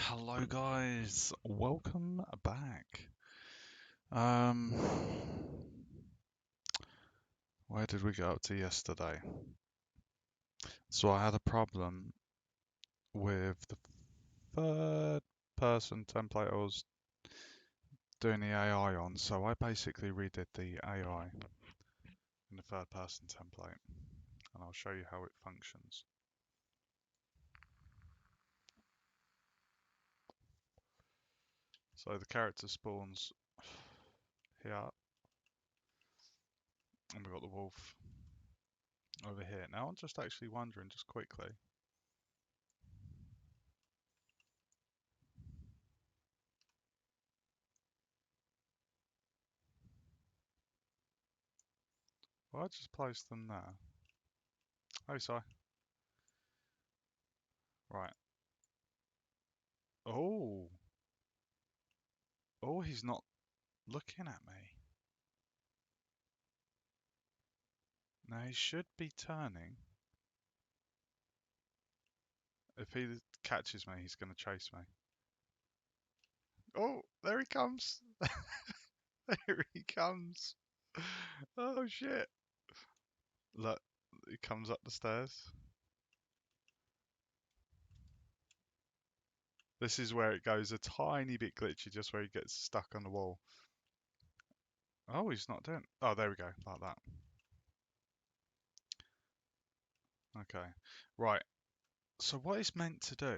Hello guys, welcome back. Um, where did we go up to yesterday? So I had a problem with the third person template I was doing the AI on, so I basically redid the AI in the third person template, and I'll show you how it functions. So the character spawns here, and we've got the wolf over here. Now I'm just actually wondering, just quickly, well, I just placed them there. Oh, sorry. Right. Oh, oh, he's not looking at me. Now he should be turning. If he catches me, he's going to chase me. Oh, there he comes. There he comes. Oh shit. Look, he comes up the stairs. This is where it goes a tiny bit glitchy, just where he gets stuck on the wall. Oh, he's not doing. Oh, there we go, like that. Okay, right. So what it's meant to do,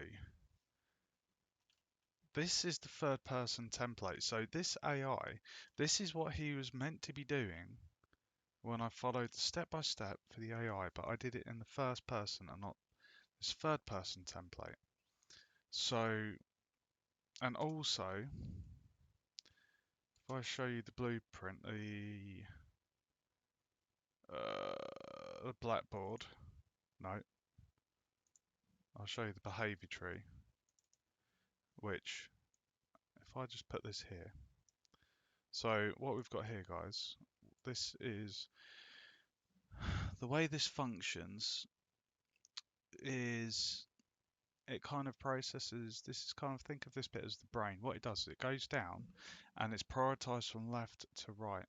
this is the third person template. So this AI, this is what he was meant to be doing when I followed the step by step for the AI, but I did it in the first person and not this third person template. So, and also, if I show you the blueprint, the blackboard, no, I'll show you the behavior tree, which, if I just put this here. So what we've got here, guys, this is, the way this functions is it kind of processes, this is kind of, think of this bit as the brain. What it does is it goes down and it's prioritized from left to right.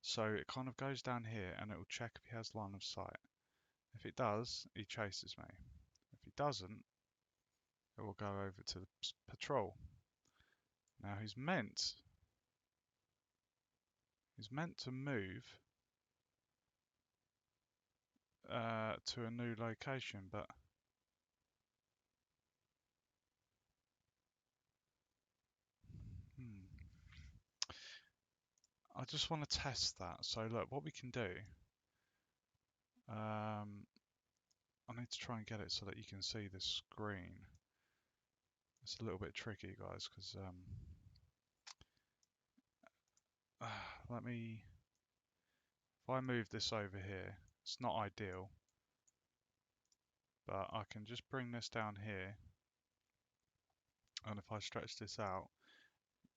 So it kind of goes down here and it will check if he has line of sight. If it does, he chases me. If he doesn't, it will go over to the patrol. Now he's meant to move to a new location, but hmm, I just want to test that. So look, what we can do, I need to try and get it so that you can see the screen. It's a little bit tricky, guys, because let me, if I move this over here, it's not ideal, but I can just bring this down here, and if I stretch this out,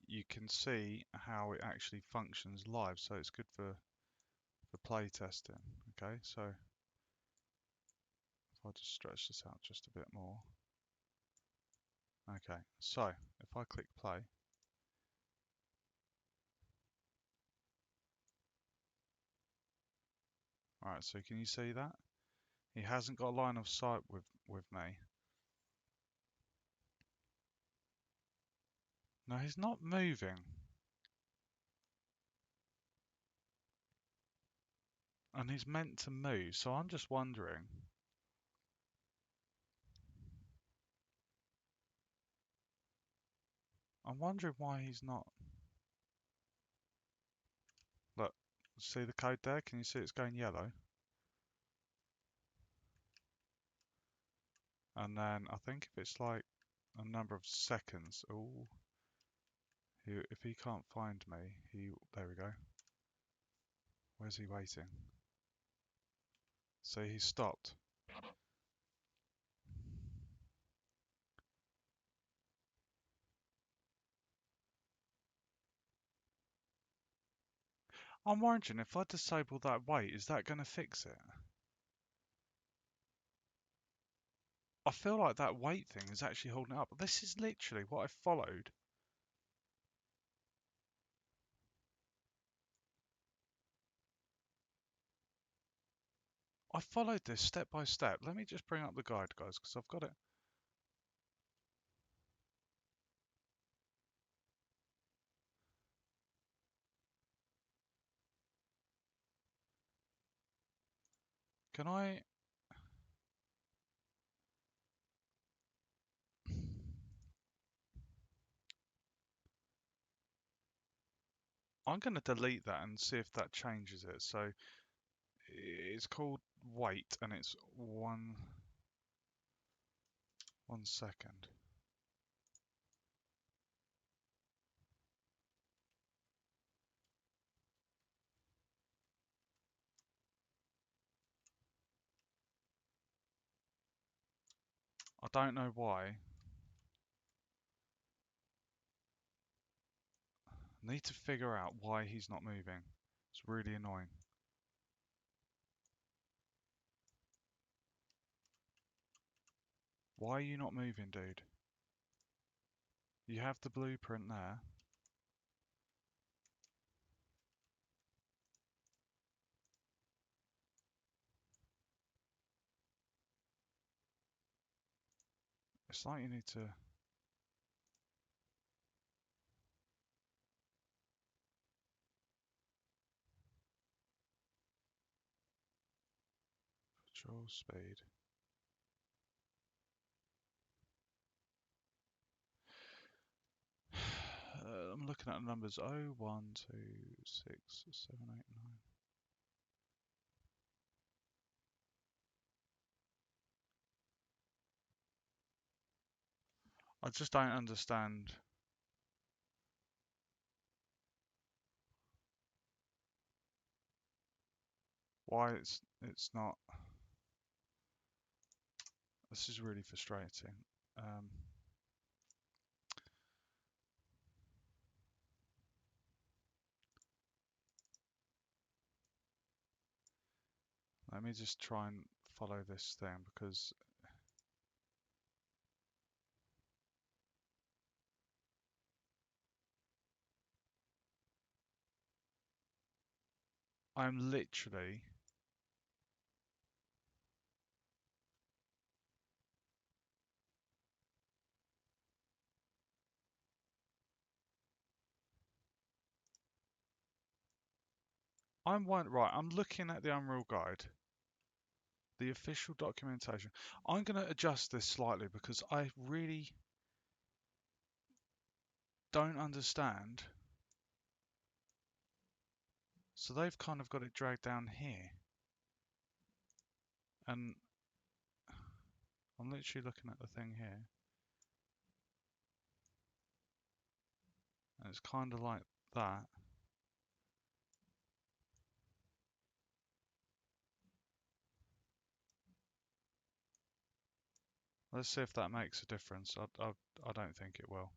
you can see how it actually functions live, so it's good for play testing. Okay, so if I just stretch this out just a bit more. Okay, so if I click play, alright, so can you see that? He hasn't got a line of sight with me. No, he's not moving. And he's meant to move, so I'm just wondering. I'm wondering why he's not. Look, see the code there? Can you see it's going yellow? And then I think if it's like a number of seconds, oh, if he can't find me, there we go. Where's he waiting? See, he's stopped. I'm wondering if I disable that wait, is that going to fix it? I feel like that weight thing is actually holding it up. This is literally what I followed. I followed this step by step. Let me just bring up the guide, guys, because I've got it. Can I... I'm going to delete that and see if that changes it. So it's called weight, and it's one second. I don't know why. I need to figure out why he's not moving. It's really annoying. Why are you not moving, dude? You have the blueprint there. It's like you need to... Control speed. I'm looking at the numbers. 0, 1, 2, 6, 7, 8, 9. I just don't understand why it's not. This is really frustrating. Let me just try and follow this thing because I'm literally... Right, I'm looking at the Unreal Guide, the official documentation. I'm going to adjust this slightly because I really don't understand. So they've kind of got it dragged down here. And I'm literally looking at the thing here. And it's kind of like that. Let's see if that makes a difference. I don't think it will.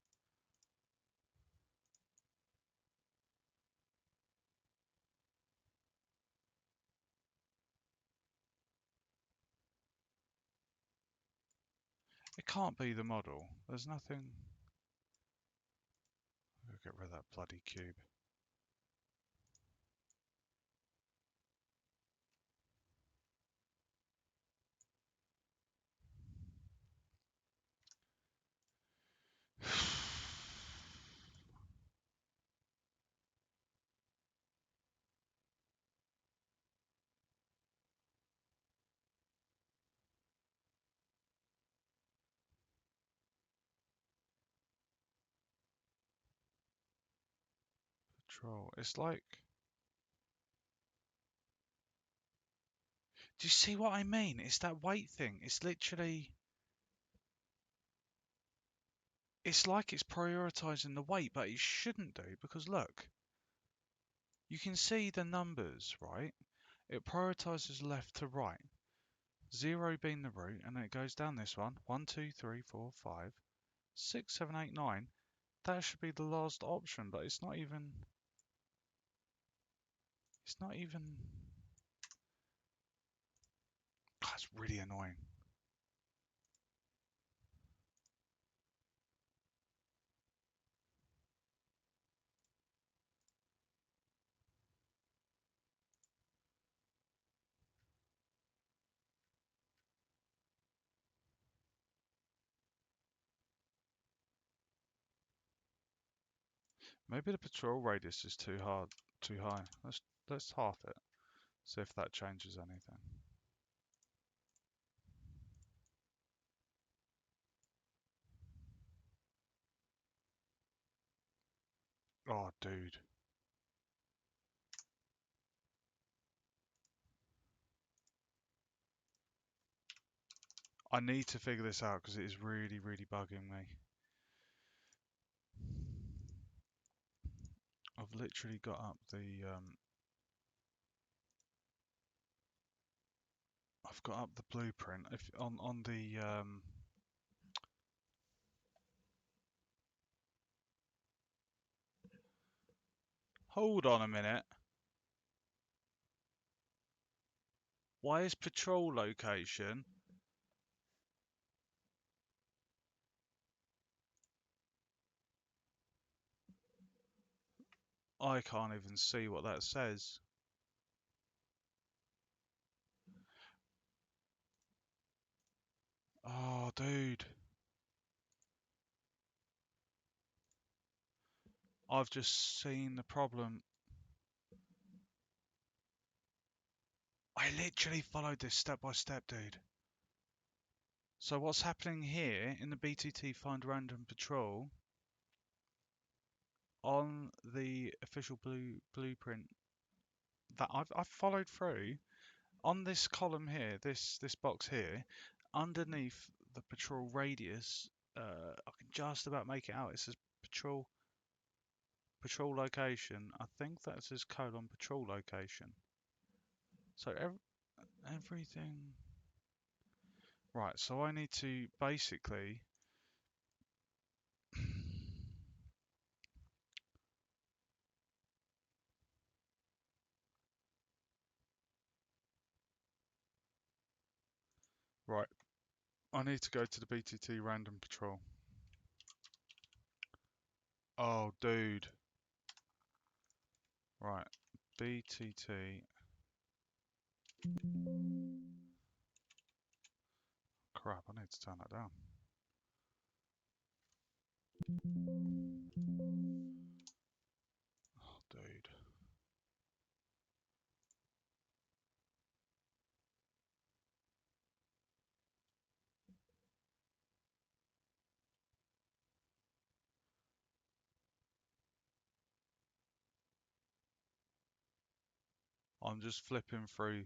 It can't be the model. There's nothing... I'll get rid of that bloody cube. Control. It's like... Do you see what I mean? It's that weight thing. It's literally... It's like it's prioritizing the weight, but it shouldn't do because look, you can see the numbers, right? It prioritizes left to right. 0 being the root, and then it goes down this one. 1, 2, 3, 4, 5, 6, 7, 8, 9. That should be the last option, but it's not even... It's not even... Oh, it's really annoying. Maybe the patrol radius is too high. Let's half it. See if that changes anything. Oh, dude. I need to figure this out because it is really, really bugging me. I've literally got up the I've got up the blueprint. If on the hold on a minute. Why is patrol location? I can't even see what that says. Oh, dude. I've just seen the problem. I literally followed this step by step, dude. So what's happening here in the BTT Find Random Patrol on the official blueprint that I've followed through on this column here, this box here, underneath the patrol radius, I can just about make it out. It says patrol location. I think that says colon patrol location. So everything. Right, so I need to basically right, I need to go to the BTT random patrol. Oh, dude. Right, BTT. Crap, I need to turn that down. Oh, dude. I'm just flipping through.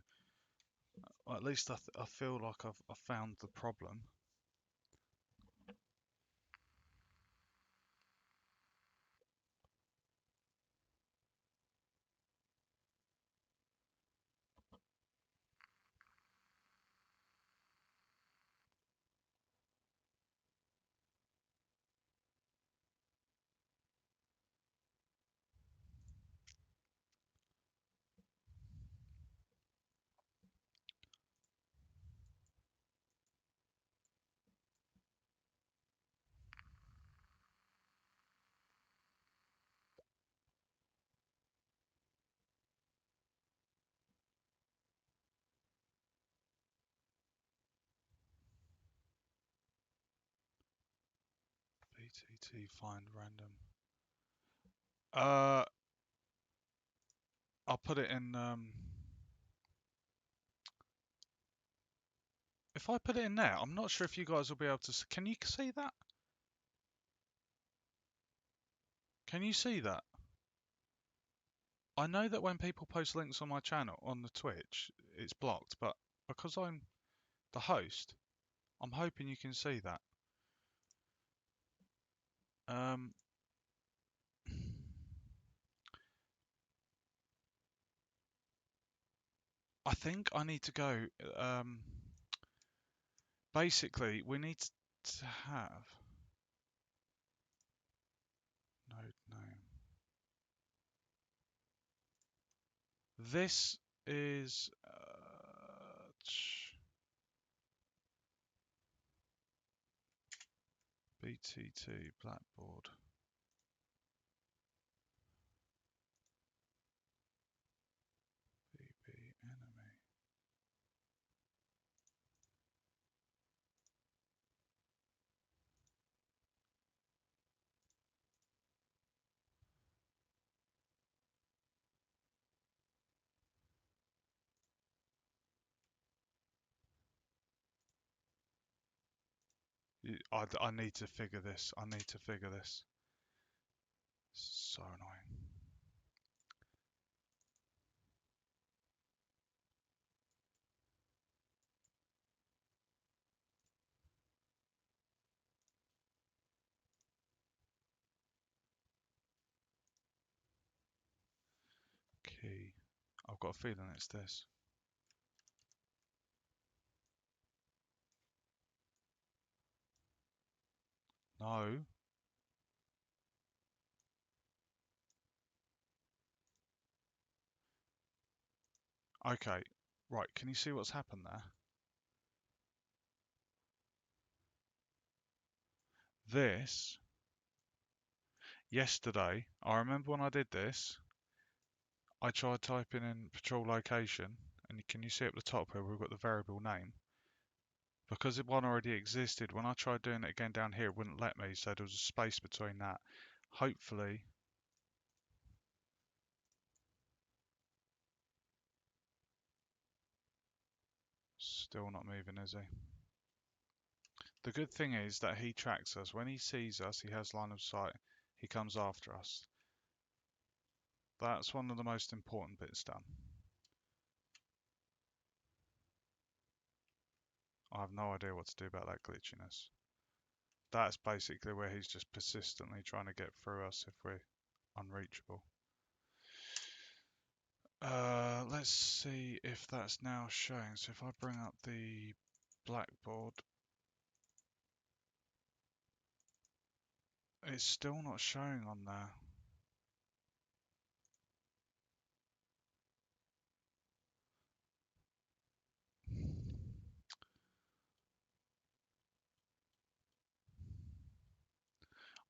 At least I feel like I've found the problem. BTT find random. I'll put it in. If I put it in there, I'm not sure if you guys will be able to. Can you see that? Can you see that? I know that when people post links on my channel on the Twitch, it's blocked, but because I'm the host, I'm hoping you can see that. Um, I think I need to go. Basically, we need to have node name. This is BTT Blackboard. BB enemy. I need to figure this. I need to figure this. So annoying. Key. I've got a feeling it's this. No. Okay. Right. Can you see what's happened there? This, yesterday, I remember when I did this, I tried typing in patrol location, and can you see at the top where we've got the variable name? Because one already existed, when I tried doing it again down here, it wouldn't let me, so there was a space between that. Hopefully, still not moving, is he? The good thing is that he tracks us. When he sees us, he has line of sight. He comes after us. That's one of the most important bits done. I have no idea what to do about that glitchiness. That's basically where he's just persistently trying to get through us if we're unreachable. Let's see if that's now showing. So if I bring up the blackboard, it's still not showing on there.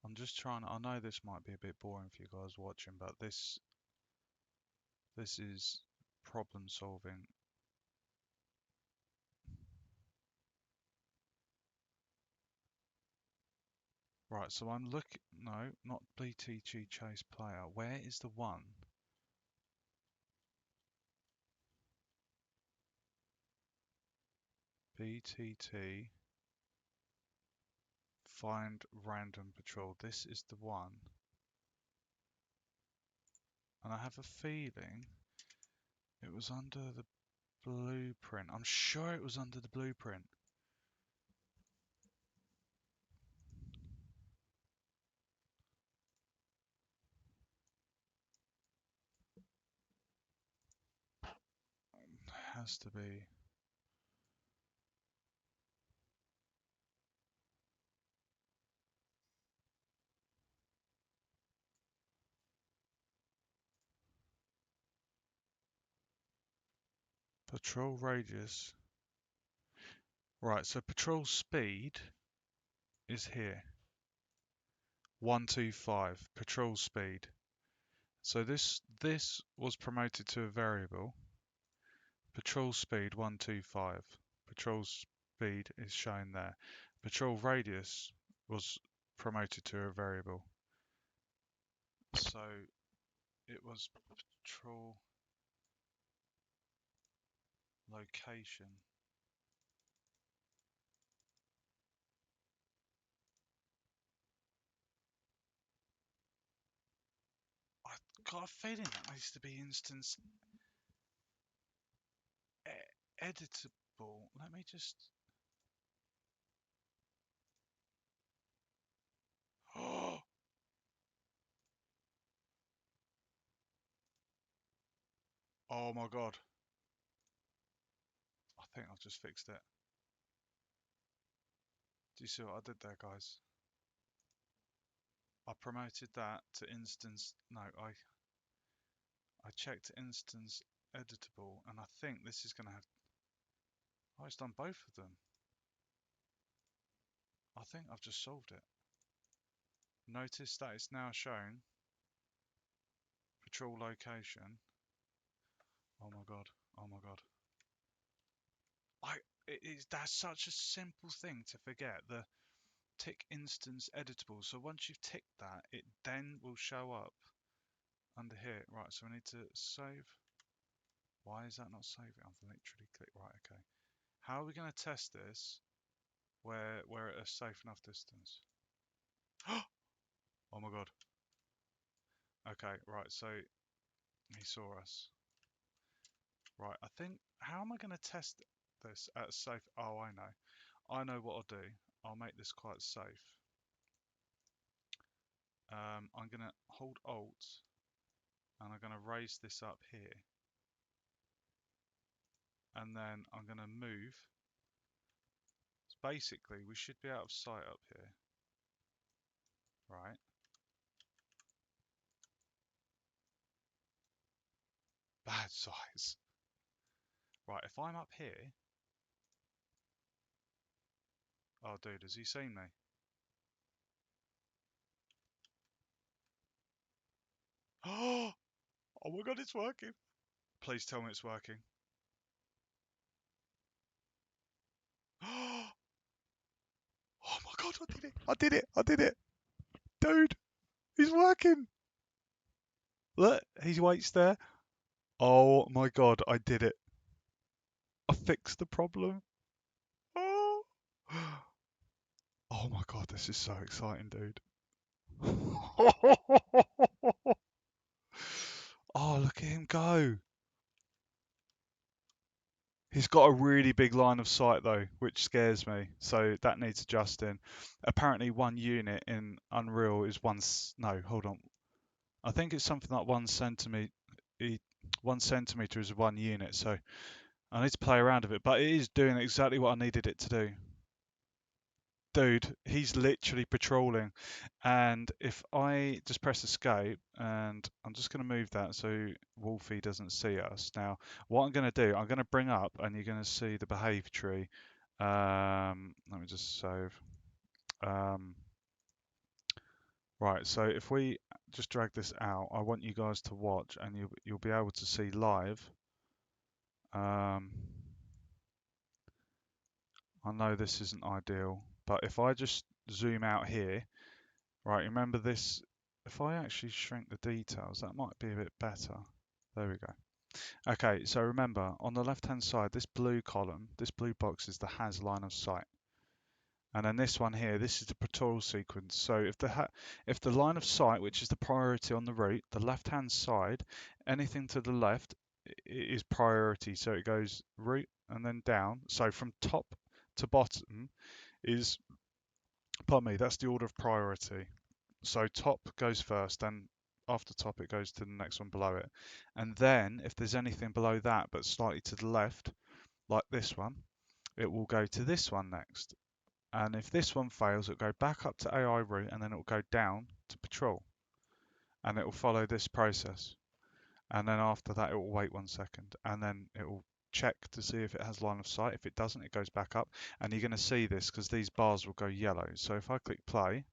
I'm just trying. I know this might be a bit boring for you guys watching, but this is problem solving. Right, so I'm looking. No, not BTG Chase Player. Where is the one? BTT Find Random Patrol. This is the one. And I have a feeling it was under the blueprint. I'm sure it was under the blueprint. It has to be. Patrol radius. Right, so patrol speed is here. 125. Patrol speed. So this was promoted to a variable. Patrol speed 125. Patrol speed is shown there. Patrol radius was promoted to a variable. So it was patrol location. I got a feeling that needs to be instance editable. Let me just. Oh my god. I think I've just fixed it. Do you see what I did there, guys? I promoted that to instance. No, I checked instance editable, and I think this is going to have. Oh, it's done both of them. I think I've just solved it. Notice that it's now shown patrol location. Oh my god. Oh my god. That's such a simple thing to forget. The tick instance editable. So once you've ticked that, it then will show up under here. Right, so I need to save. Why is that not saving? I've literally clicked. Right, okay. How are we going to test this? where we're at a safe enough distance. Oh my god. Okay, right, so he saw us. Right, I think, how am I going to test this at a safe? Oh, I know. I know what I'll do. I'll make this quite safe. I'm going to hold Alt and I'm going to raise this up here. And then I'm going to move. So basically, we should be out of sight up here. Right. Bad size. Right, if I'm up here. Oh, dude, has he seen me? Oh my god, it's working. Please tell me it's working. Oh my god, I did it. I did it. I did it. Dude, he's working. Look, he waits there. Oh my god, I did it. I fixed the problem. Oh, oh my god, this is so exciting, dude. Oh, look at him go. He's got a really big line of sight though, which scares me. So that needs adjusting. Apparently, one unit in Unreal is no, hold on. I think it's something like 1 centimeter. 1 centimeter is 1 unit. So I need to play around with it, but it is doing exactly what I needed it to do. Dude, he's literally patrolling. And if I just press escape, and I'm just going to move that so Wolfie doesn't see us. Now, what I'm going to do, I'm going to bring up, and you're going to see the behavior tree. Let me just save. Um, right, so if we just drag this out, I want you guys to watch, and you'll be able to see live. I know this isn't ideal, but if I just zoom out here, right, remember this, if I actually shrink the details, that might be a bit better. There we go. Okay, so remember, on the left-hand side, this blue column, this blue box is the has line of sight. And then this one here, this is the patrol sequence. So if the line of sight, which is the priority on the route, the left-hand side, anything to the left is priority. So it goes route and then down. So from top to bottom is, pardon me, that's the order of priority. So top goes first, then after top it goes to the next one below it. And then if there's anything below that but slightly to the left, like this one, it will go to this one next. And if this one fails, it'll go back up to AI route and then it will go down to patrol. And it will follow this process. And then after that, it will wait 1 second. And then it will check to see if it has line of sight. If it doesn't, it goes back up. And you're going to see this because these bars will go yellow. So if I click play,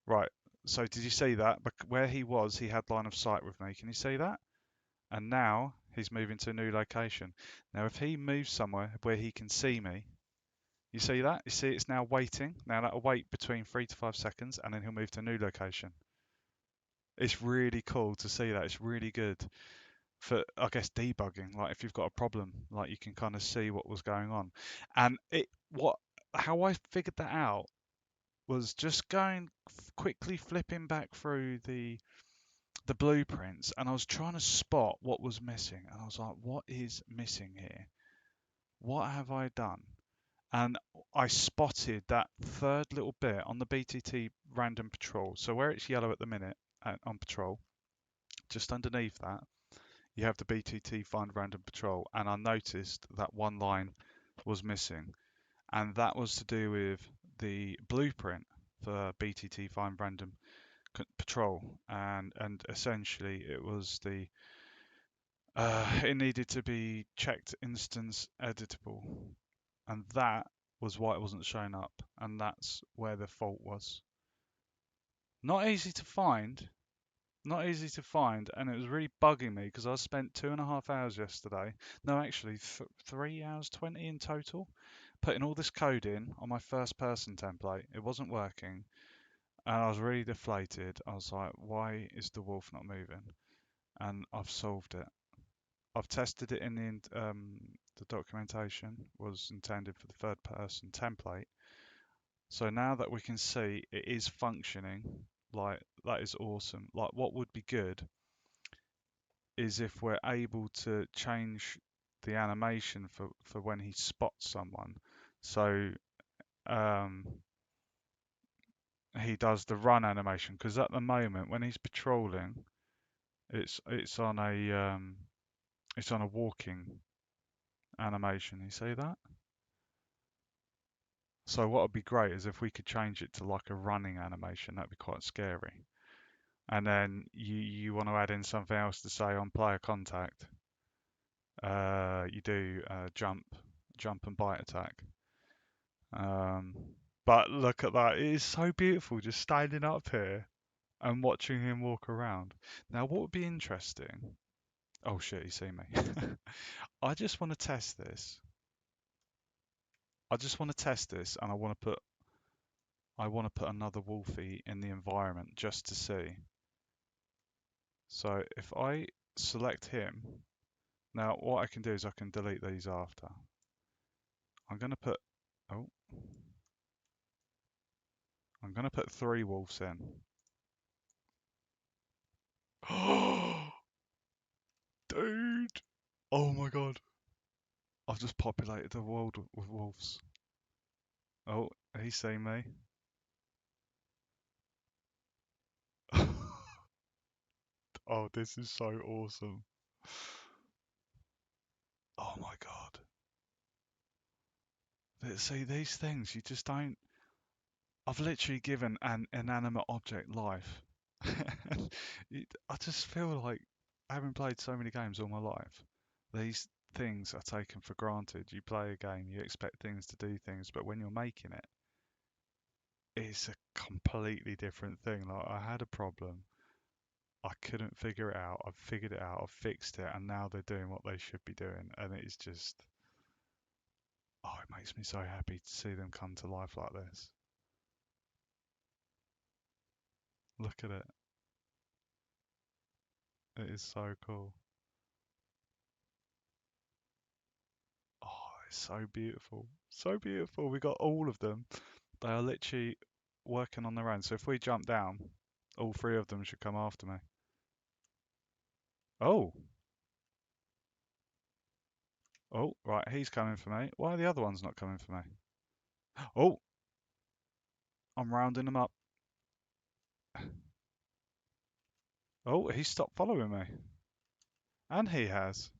right, so did you see that? But where he was, he had line of sight with me. Can you see that? And now he's moving to a new location. Now, if he moves somewhere where he can see me, you see that? You see it's now waiting. Now that'll wait between 3 to 5 seconds and then he'll move to a new location. It's really cool to see that. It's really good for, I guess, debugging. Like if you've got a problem, like you can kind of see what was going on. And how I figured that out was just going quickly flipping back through the blueprints and I was trying to spot what was missing. And I was like, what is missing here? What have I done? And I spotted that third little bit on the BTT random patrol. So where it's yellow at the minute on patrol, just underneath that, you have the BTT find random patrol. And I noticed that one line was missing. And that was to do with the blueprint for BTT find random patrol. And essentially it was it needed to be checked instance editable. And that was why it wasn't showing up, and that's where the fault was. Not easy to find, not easy to find, and it was really bugging me because I spent 2.5 hours yesterday. No, actually, 3 hours 20 in total, putting all this code in on my first person template. It wasn't working, and I was really deflated. I was like, why is the wolf not moving? And I've solved it. I've tested it in the documentation was intended for the third person template. So now that we can see it is functioning, like that is awesome. Like what would be good is if we're able to change the animation for when he spots someone. So um, he does the run animation because at the moment when he's patrolling, it's on a walking animation. You see that? So what would be great is if we could change it to like a running animation. That'd be quite scary. And then you want to add in something else to say on player contact. You do jump and bite attack. Um, but look at that. It is so beautiful just standing up here and watching him walk around. Now, what would be interesting? Oh shit, he's seen me. I just want to test this. I just want to test this, and I want to put another Wolfie in the environment just to see. So if I select him, now what I can do is I can delete these after. I'm gonna put oh, I'm gonna put 3 wolves in. Dude! Oh my god. I've just populated the world with wolves. Oh, he's seen me. Oh, this is so awesome. Oh my god. See, these things, you just don't. I've literally given an inanimate object life. I just feel like, having played so many games all my life, these things are taken for granted. You play a game, you expect things to do things, but when you're making it, it's a completely different thing. Like, I had a problem, I couldn't figure it out. I've figured it out, I've fixed it, and now they're doing what they should be doing. And it's just, oh, it makes me so happy to see them come to life like this. Look at it. It is so cool. Oh, it's so beautiful. So beautiful. We got all of them. They are literally working on their own. So if we jump down, all 3 of them should come after me. Oh, oh, right, he's coming for me. Why are the other ones not coming for me? Oh, I'm rounding them up. Oh, he stopped following me. And he has.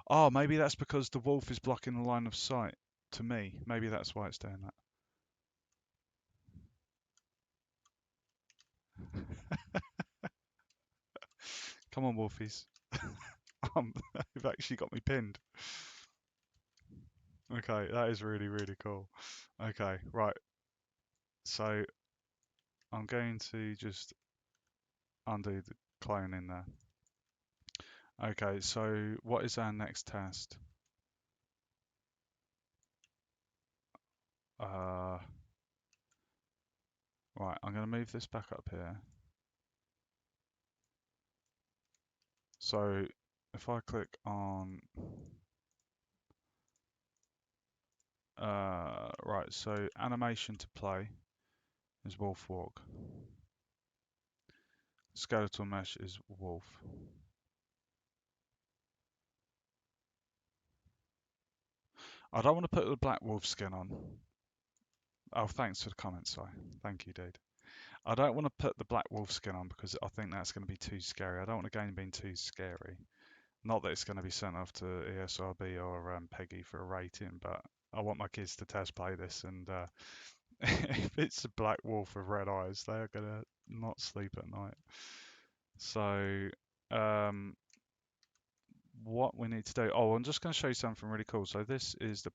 Oh, maybe that's because the wolf is blocking the line of sight to me. Maybe that's why it's doing that. Come on, wolfies. You've actually got me pinned. Okay, that is really, really cool. Okay, right. So I'm going to just undo the cloning there. Okay, so what is our next test? Uh, right, I'm going to move this back up here. So if I click on, right, so animation to play is wolf walk. Skeletal mesh is wolf. I don't want to put the black wolf skin on. Oh, thanks for the comment, Si. Thank you, dude. I don't want to put the black wolf skin on because I think that's going to be too scary. I don't want a game being too scary. Not that it's going to be sent off to ESRB or Peggy for a rating, but I want my kids to test play this, and if it's a black wolf with red eyes, they are going to not sleep at night. So, what we need to do, oh, I'm just going to show you something really cool. So this is the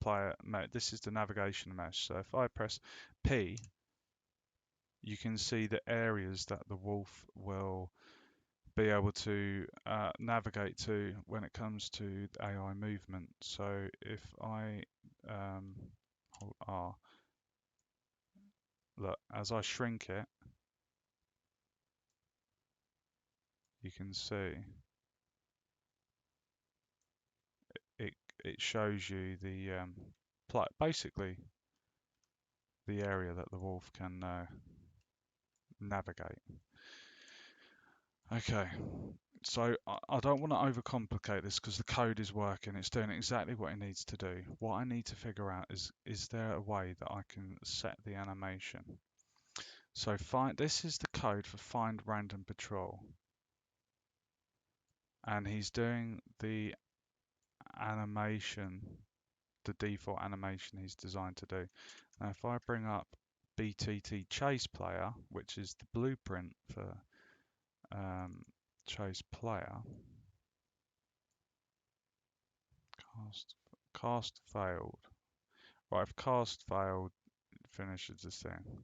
this is the navigation mesh. So if I press P, you can see the areas that the wolf will be able to navigate to when it comes to AI movement. So if I hold R, look, as I shrink it, you can see it shows you the basically the area that the wolf can navigate. Okay, so I don't want to overcomplicate this because the code is working. It's doing exactly what it needs to do. What I need to figure out is there a way that I can set the animation? So this is the code for find random patrol. And he's doing the animation, the default animation he's designed to do. Now if I bring up BTT chase player, which is the blueprint for chase player, cast failed. Right, if cast failed, it finishes this thing.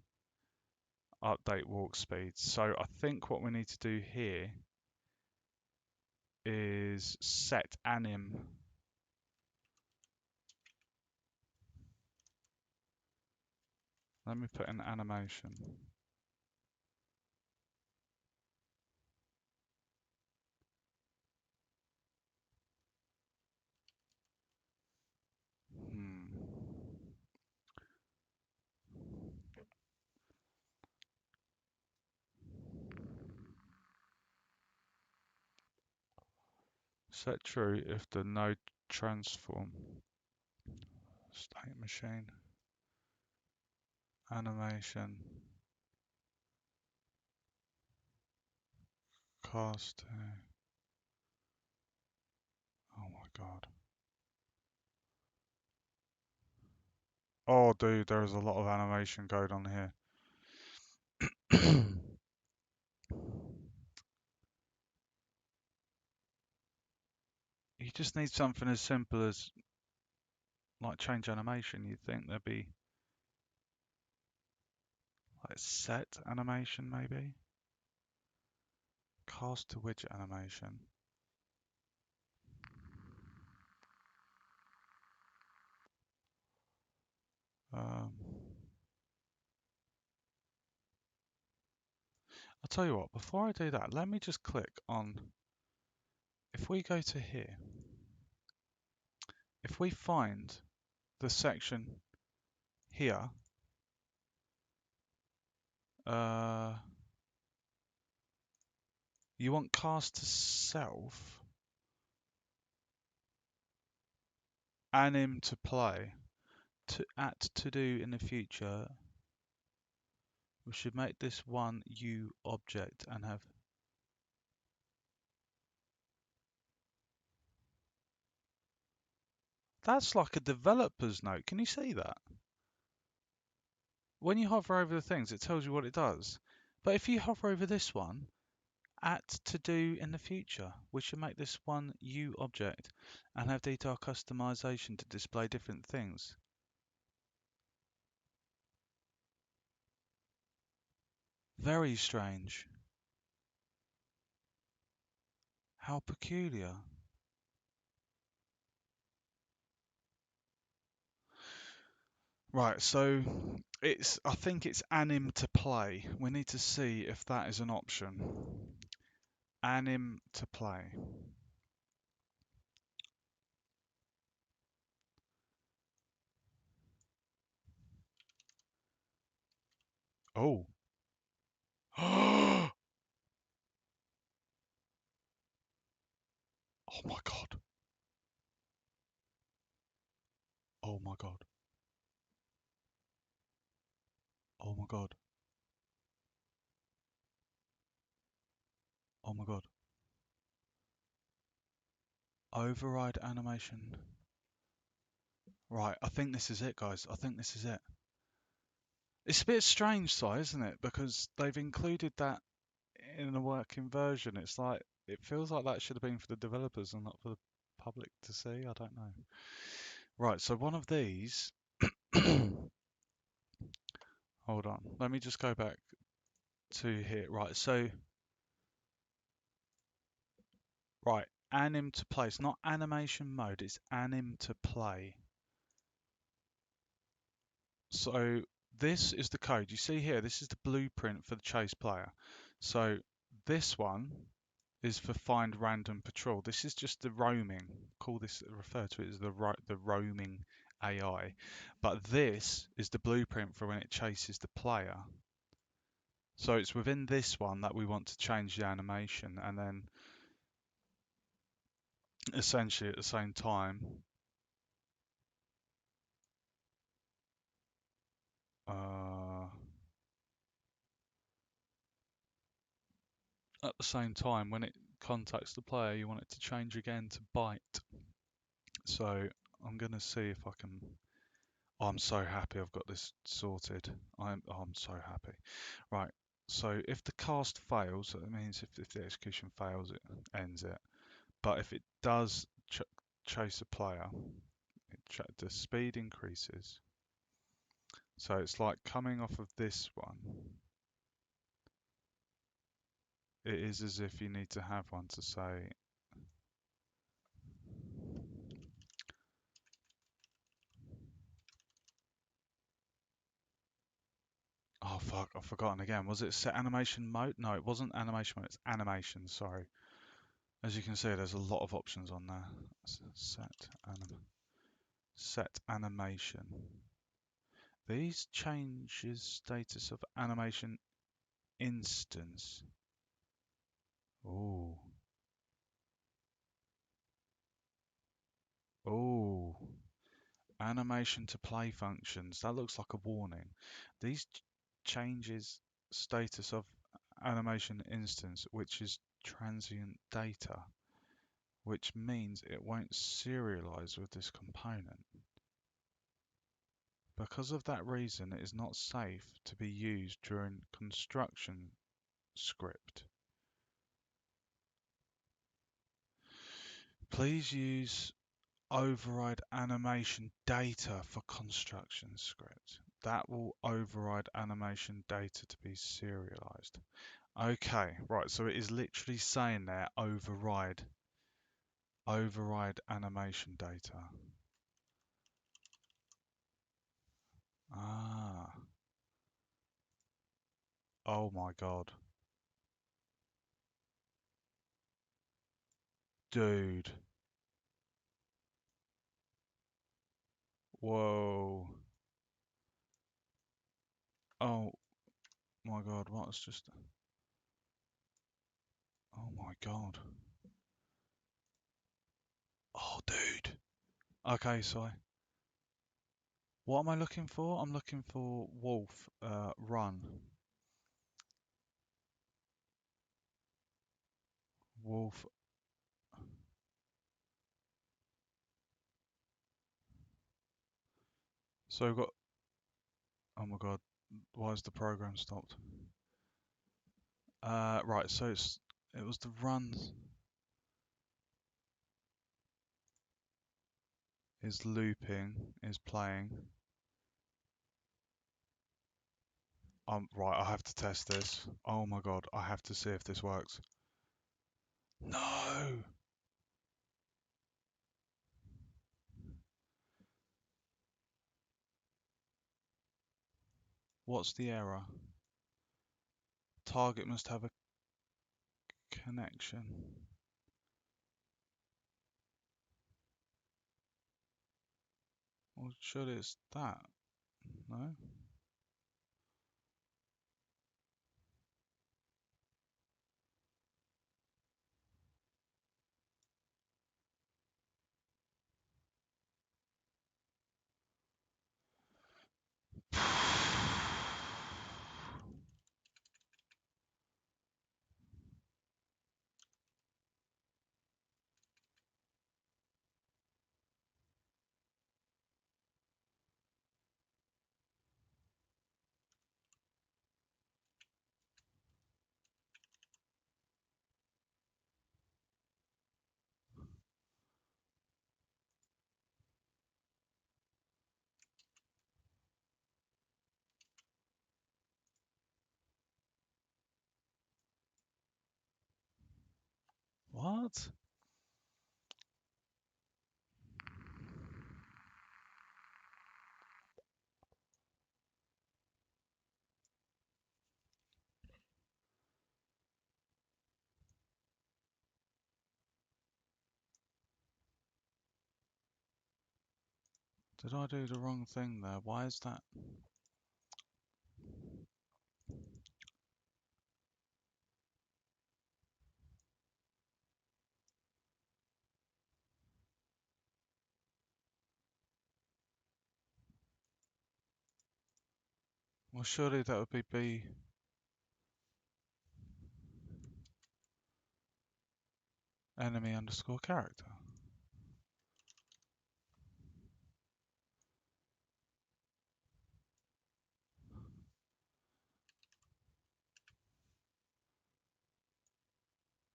Update walk speed. So I think what we need to do here is set anim. Let me put an animation. Set true if the node transform. State machine. Animation. Cast. Oh my god. Oh dude, there's a lot of animation going on here. You just need something as simple as like change animation. You'd think there'd be like set animation maybe. Cast to widget animation. I'll tell you what, before I do that, let me just click on, if we go to here, if we find the section here, you want cast to self, anim to play, to do in the future. We should make this one U object and have. That's like a developer's note. Can you see that? When you hover over the things, it tells you what it does. But if you hover over this one, to do in the future, we should make this one U object and have detail customization to display different things. Very strange. How peculiar. Right, so I think it's anim to play. We need to see if that is an option. Anim to play. Oh. Oh my god. Oh my god. Oh my god. Oh my god. Override animation. Right, I think this is it, guys. I think this is it. It's a bit strange, Si, isn't it? Because they've included that in the working version. It's like, it feels like that should have been for the developers and not for the public to see. I don't know. Right, so one of these. Hold on. Let me just go back to here. Right, so. Right, anim to play. It's not animation mode, it's anim to play. So this is the code. You see here, this is the blueprint for the chase player. So this one is for find random patrol. This is just the roaming. Refer to it as the roaming AI. But this is the blueprint for when it chases the player. So it's within this one that we want to change the animation, and then essentially at the same time, when it contacts the player, you want it to change again to bite. So I'm gonna see if I can. Oh, I'm so happy I've got this sorted. I'm so happy. Right. So if the cast fails, that means if the execution fails, it ends it. But if it does chase a player, the speed increases. So it's like coming off of this one. It is as if you need to have one to say, oh fuck, I've forgotten again. Was it set animation mode? No, it wasn't animation mode, it's animation, sorry. As you can see, there's a lot of options on there. Set animation. These changes status of animation instance. Oh. Oh. Animation to play functions. That looks like a warning. These changes status of animation instance, which is transient data, which means it won't serialize with this component. Because of that reason, it is not safe to be used during construction script. Please use override animation data for construction script. That will override animation data to be serialized. Okay, right, so it is literally saying there override animation data. Ah, oh my God. Dude. Whoa. Oh my God, what's just... Oh my God. Oh, dude. Okay, so what am I looking for? I'm looking for wolf, run. Wolf. So we've got... Oh my God, why is the program stopped? Right, so it was the run is looping, is playing. Right, I have to test this. Oh my God, I have to see if this works. No! What's the error? Target must have a connection. Well, surely it's that, no? What? Did I do the wrong thing there? Why is that? Well, surely that would be B enemy underscore character.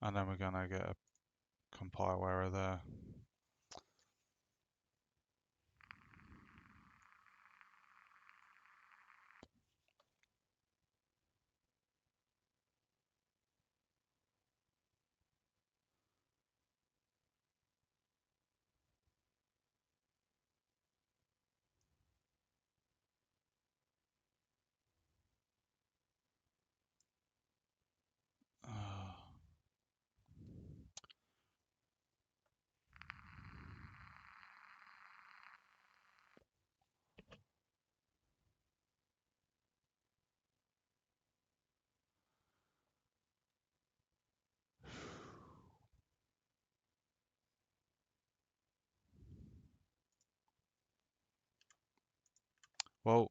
And then we're gonna get a compile error there. Well,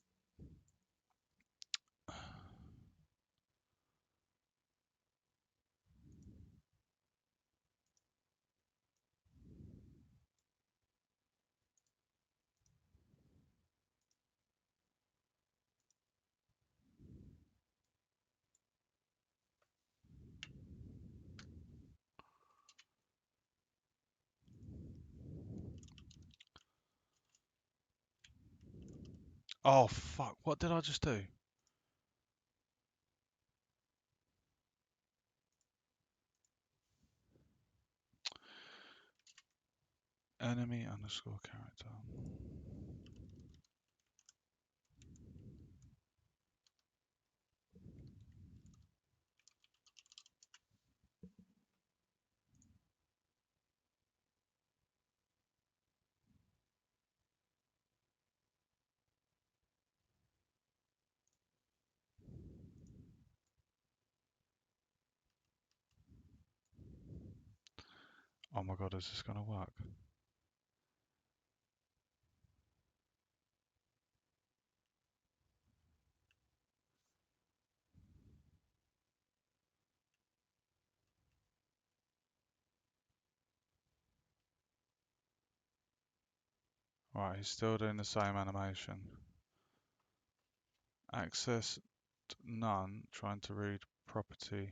oh fuck, what did I just do? Enemy underscore character. Oh my god, is this gonna work? Right, he's still doing the same animation. Access none, trying to read property.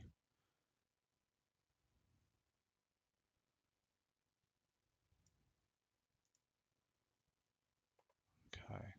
Okay.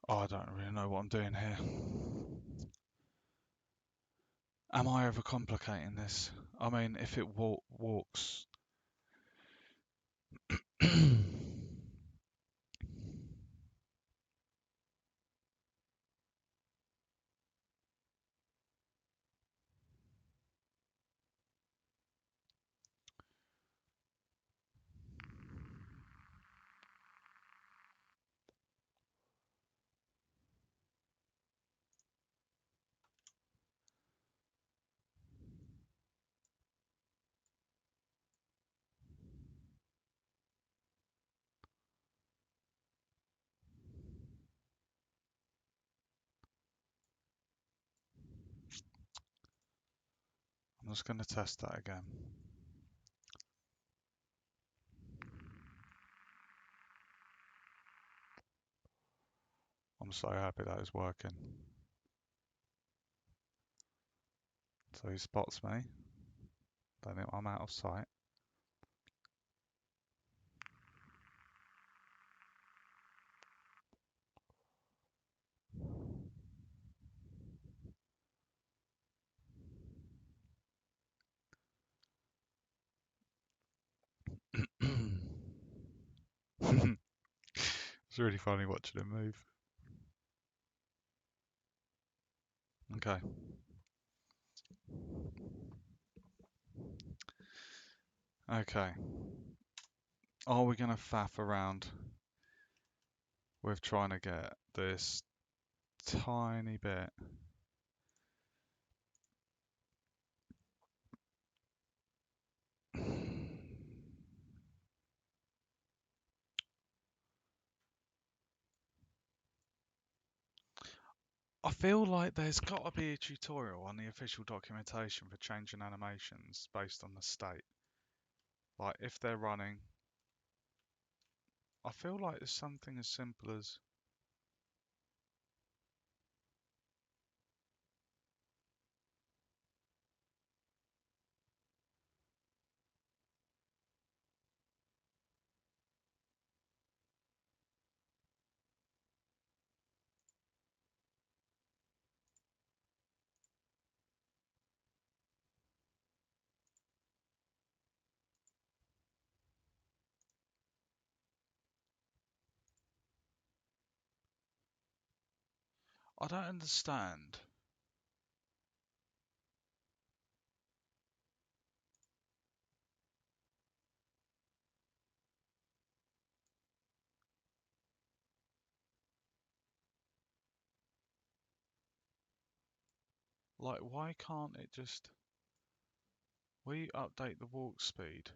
Oh, I don't really know what I'm doing here. Am I overcomplicating this? I mean, if it walks... just going to test that again. I'm so happy that is working. So he spots me. Then I'm out of sight. It's really funny watching him move. Okay. Okay. Are we going to faff around with trying to get this tiny bit? I feel like there's got to be a tutorial on the official documentation for changing animations based on the state. Like if they're running, I feel like it's something as simple as I don't understand. Like why can't it just we update the walk speed?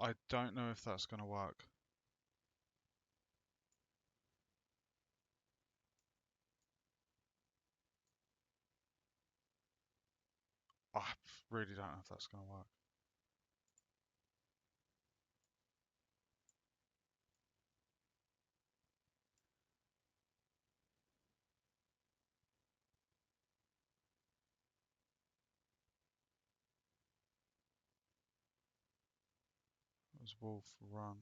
I don't know if that's going to work. I really don't know if that's going to work. As Wolf run.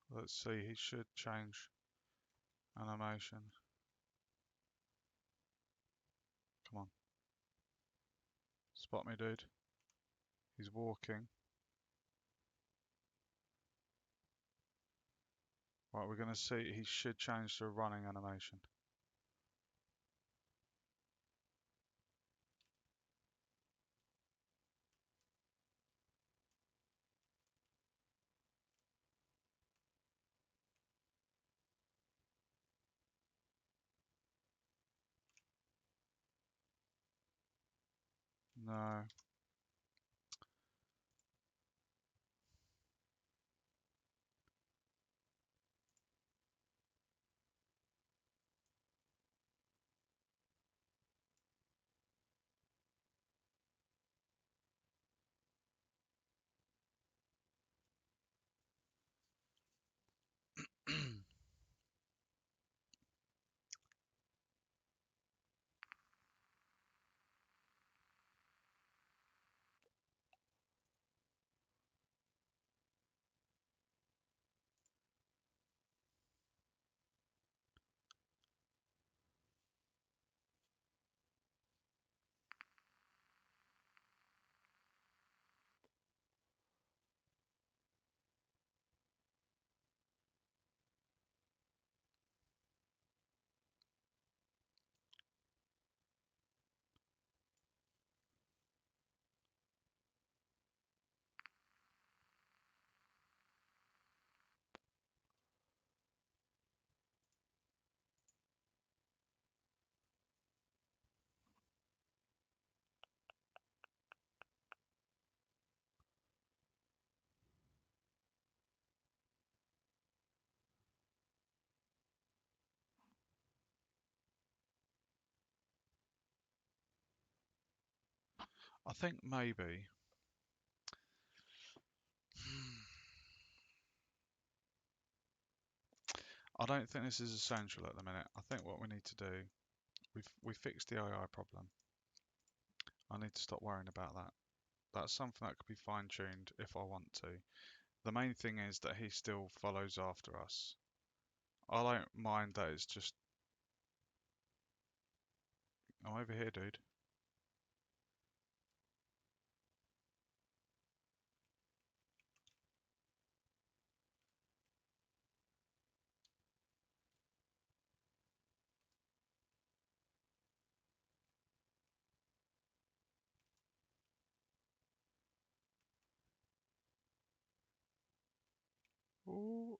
Let's see, he should change. Animation. Come on. Spot me, dude. He's walking. Right, we're going to see. He should change to a running animation. No. I think maybe. I don't think this is essential at the minute. I think what we need to do, we fixed the AI problem. I need to stop worrying about that. That's something that could be fine-tuned if I want to. The main thing is that he still follows after us. I don't mind that it's just... I'm over here, dude. Ooh.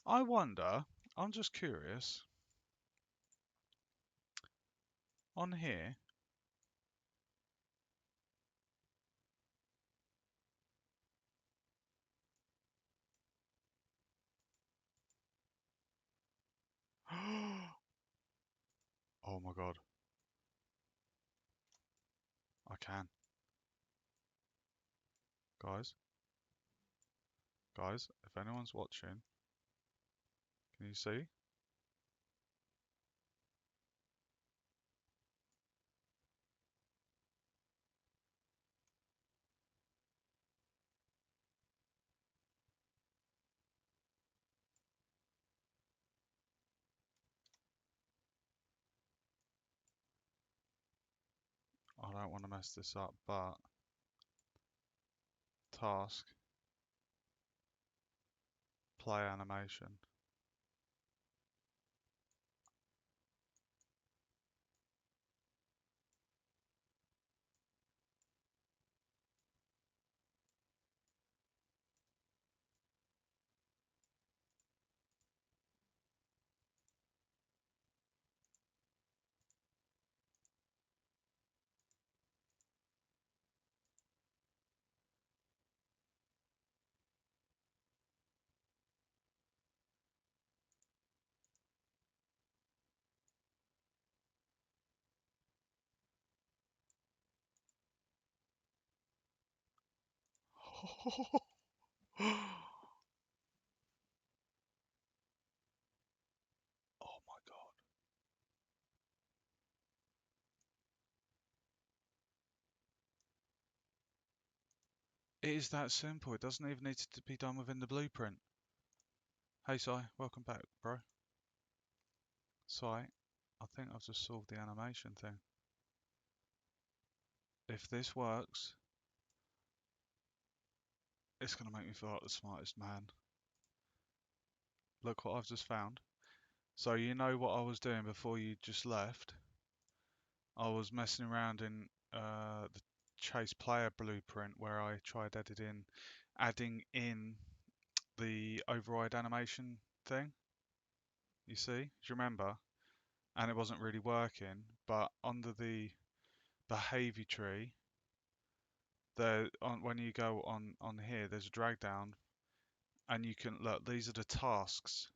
I wonder, I'm just curious, on here, oh my god, I can. Guys, guys, if anyone's watching, can you see? I don't want to mess this up, but task, play animation. Oh my god. It is that simple. It doesn't even need to be done within the blueprint. Hey, Si, welcome back, bro. Si, I think I've just solved the animation thing. If this works, it's going to make me feel like the smartest man. Look what I've just found. So you know what I was doing before you just left? I was messing around in the chase player blueprint where I tried adding in the override animation thing. You see? Do you remember? And it wasn't really working. But under the behavior tree, when you go on here, there's a drag down, and you can look. These are the tasks.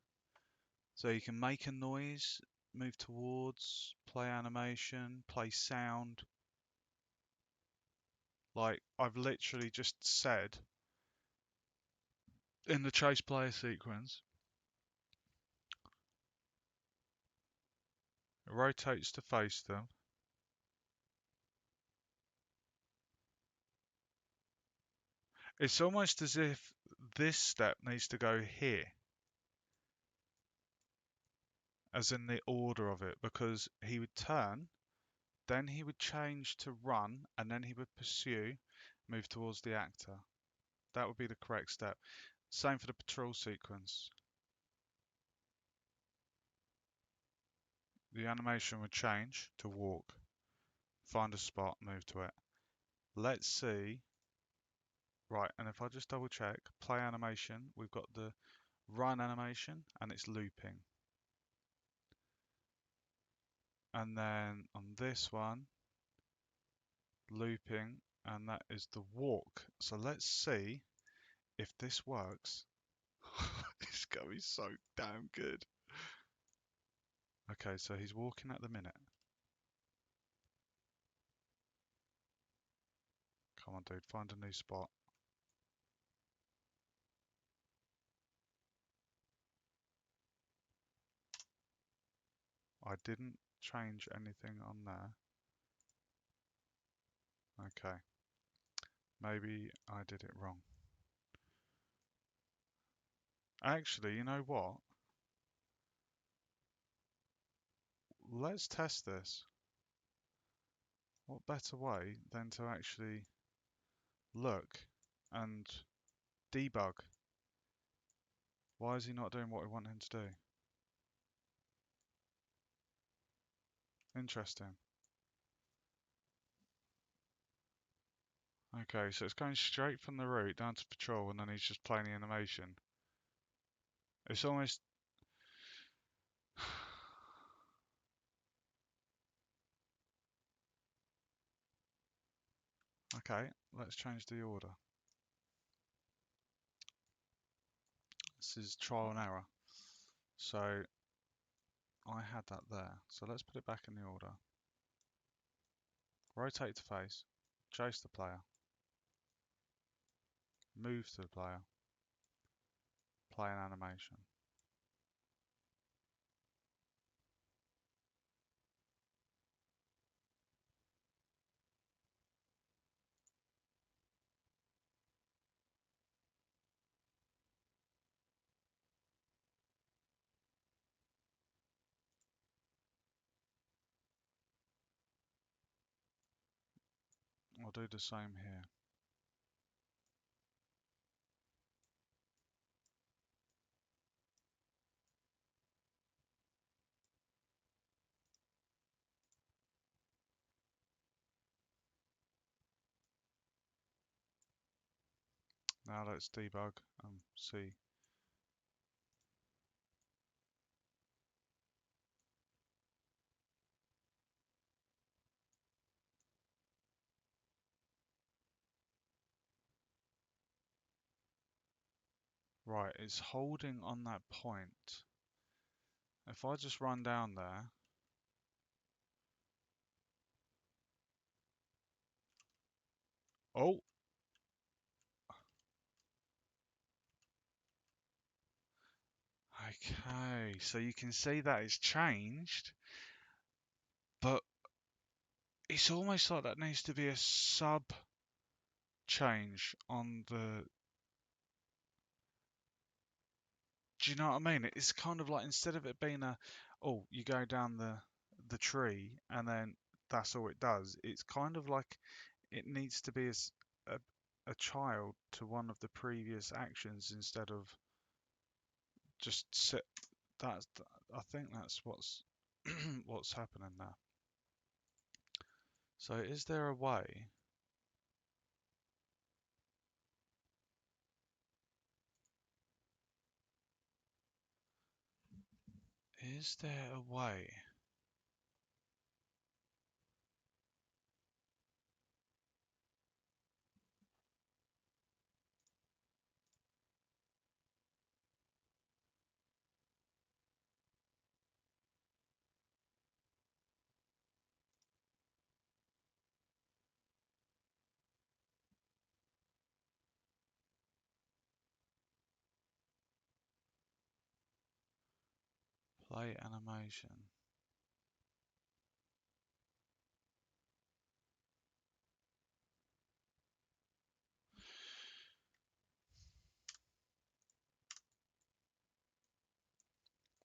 So you can make a noise, move towards, play animation, play sound. Like I've literally just said in the chase player sequence, it rotates to face them. It's almost as if this step needs to go here, as in the order of it, because he would turn, then he would change to run, and then he would pursue, move towards the actor. That would be the correct step. Same for the patrol sequence. The animation would change to walk, find a spot, move to it. Let's see. Right, and if I just double check, play animation, we've got the run animation and it's looping. And then on this one, looping, and that is the walk. So let's see if this works. It's going to be so damn good. Okay, so he's walking at the minute. Come on, dude, find a new spot. I didn't change anything on there. Okay, maybe I did it wrong. Actually, you know what? Let's test this. What better way than to actually look and debug? Why is he not doing what we want him to do? Interesting. Okay, so it's going straight from the route down to patrol and then he's just playing the animation. It's almost... Okay, let's change the order. This is trial and error. So I had that there. So let's put it back in the order. Rotate to face, chase the player, move to the player, play an animation. I'll do the same here. Now let's debug and see. Right, it's holding on that point. If I just run down there, oh, Okay, so you can see that it's changed, but it's almost like that needs to be a sub change on the. Do you know what I mean? It's kind of like instead of it being a, oh, you go down the tree and then that's all it does. It's kind of like it needs to be a a child to one of the previous actions instead of just sit. That's I think that's what's what's happening now. So is there a way? Is there a way? Play animation.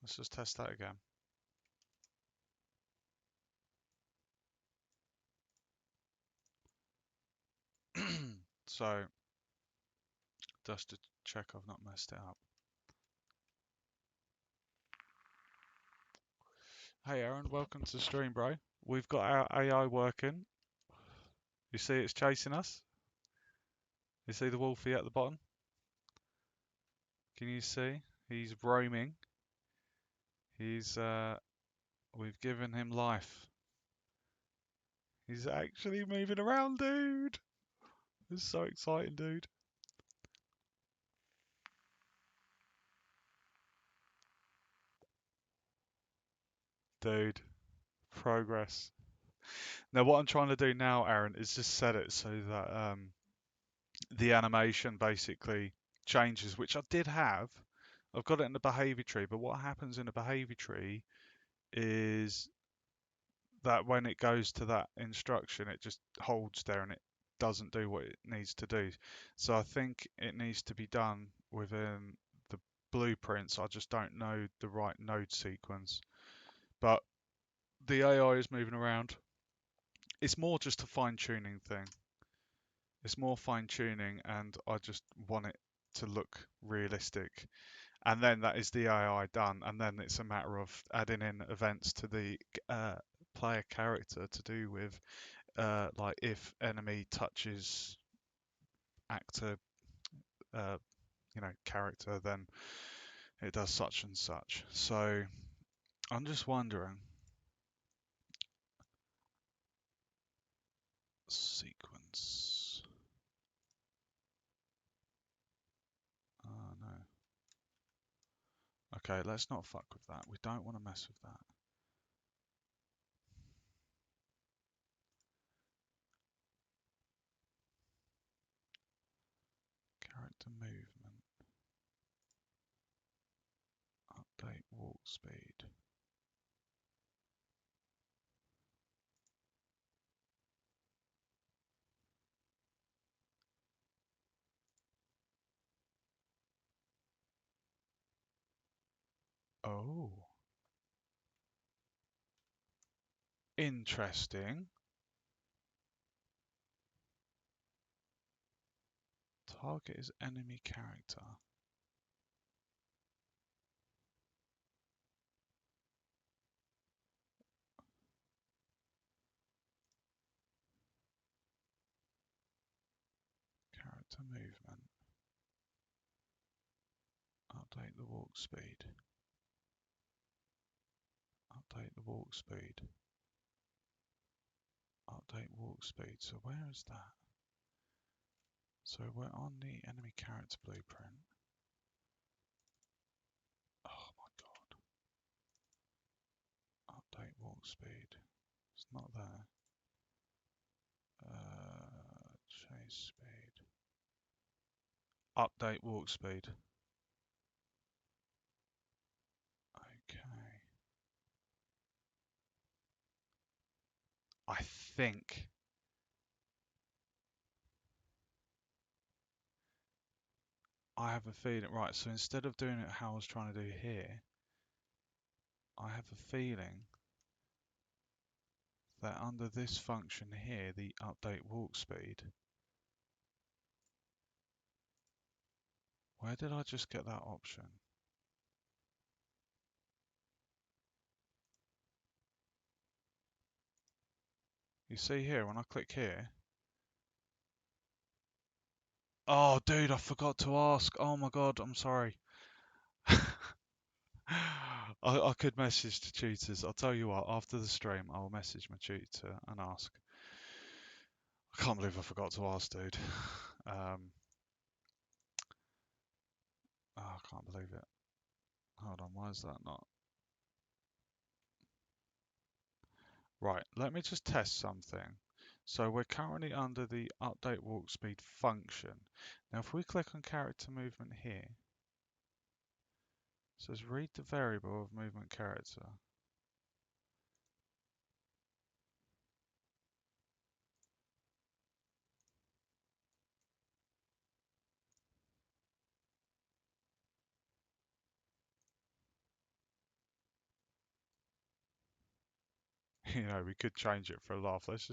Let's just test that again. So just to check I've not messed it up. Hey Aaron, welcome to the stream, bro. We've got our AI working. You see it's chasing us? You see the wolfie at the bottom? Can you see? He's roaming. We've given him life. He's actually moving around, dude. It's so exciting, dude. Dude, progress. Now what I'm trying to do now, Aaron, is just set it so that the animation basically changes, which I did have. I've got it in the behavior tree, but what happens in the behavior tree is that when it goes to that instruction, it just holds there and it doesn't do what it needs to do. So I think it needs to be done within the blueprints. I just don't know the right node sequence. But the AI is moving around. It's more just a fine tuning thing. It's more fine tuning, and I just want it to look realistic. And then that is the AI done, and then it's a matter of adding in events to the player character to do with like if enemy touches actor, uh, character, then it does such and such. So I'm just wondering, sequence. Oh no. Okay, let's not fuck with that. We don't want to mess with that. Character movement. Update walk speed. Oh, interesting. Target is enemy character. Character movement. Update the walk speed. Update the walk speed. Update walk speed. So where is that? So we're on the enemy character blueprint. Oh my god. Update walk speed. It's not there. Chase speed. Update walk speed. I think I have a feeling, right, so instead of doing it how I was trying to do here, I have a feeling that under this function here, the update walk speed, where did I just get that option? You see here, when I click here, oh dude, I forgot to ask. Oh my God, I'm sorry. I could message the tutors. I'll tell you what, after the stream, I'll message my tutor and ask. I can't believe I forgot to ask, dude. Oh, I can't believe it. Hold on, why is that not? Right, let me just test something. So we're currently under the update walk speed function. Now if we click on character movement here, it says read the variable of movement character. You know, we could change it for a laugh. Let's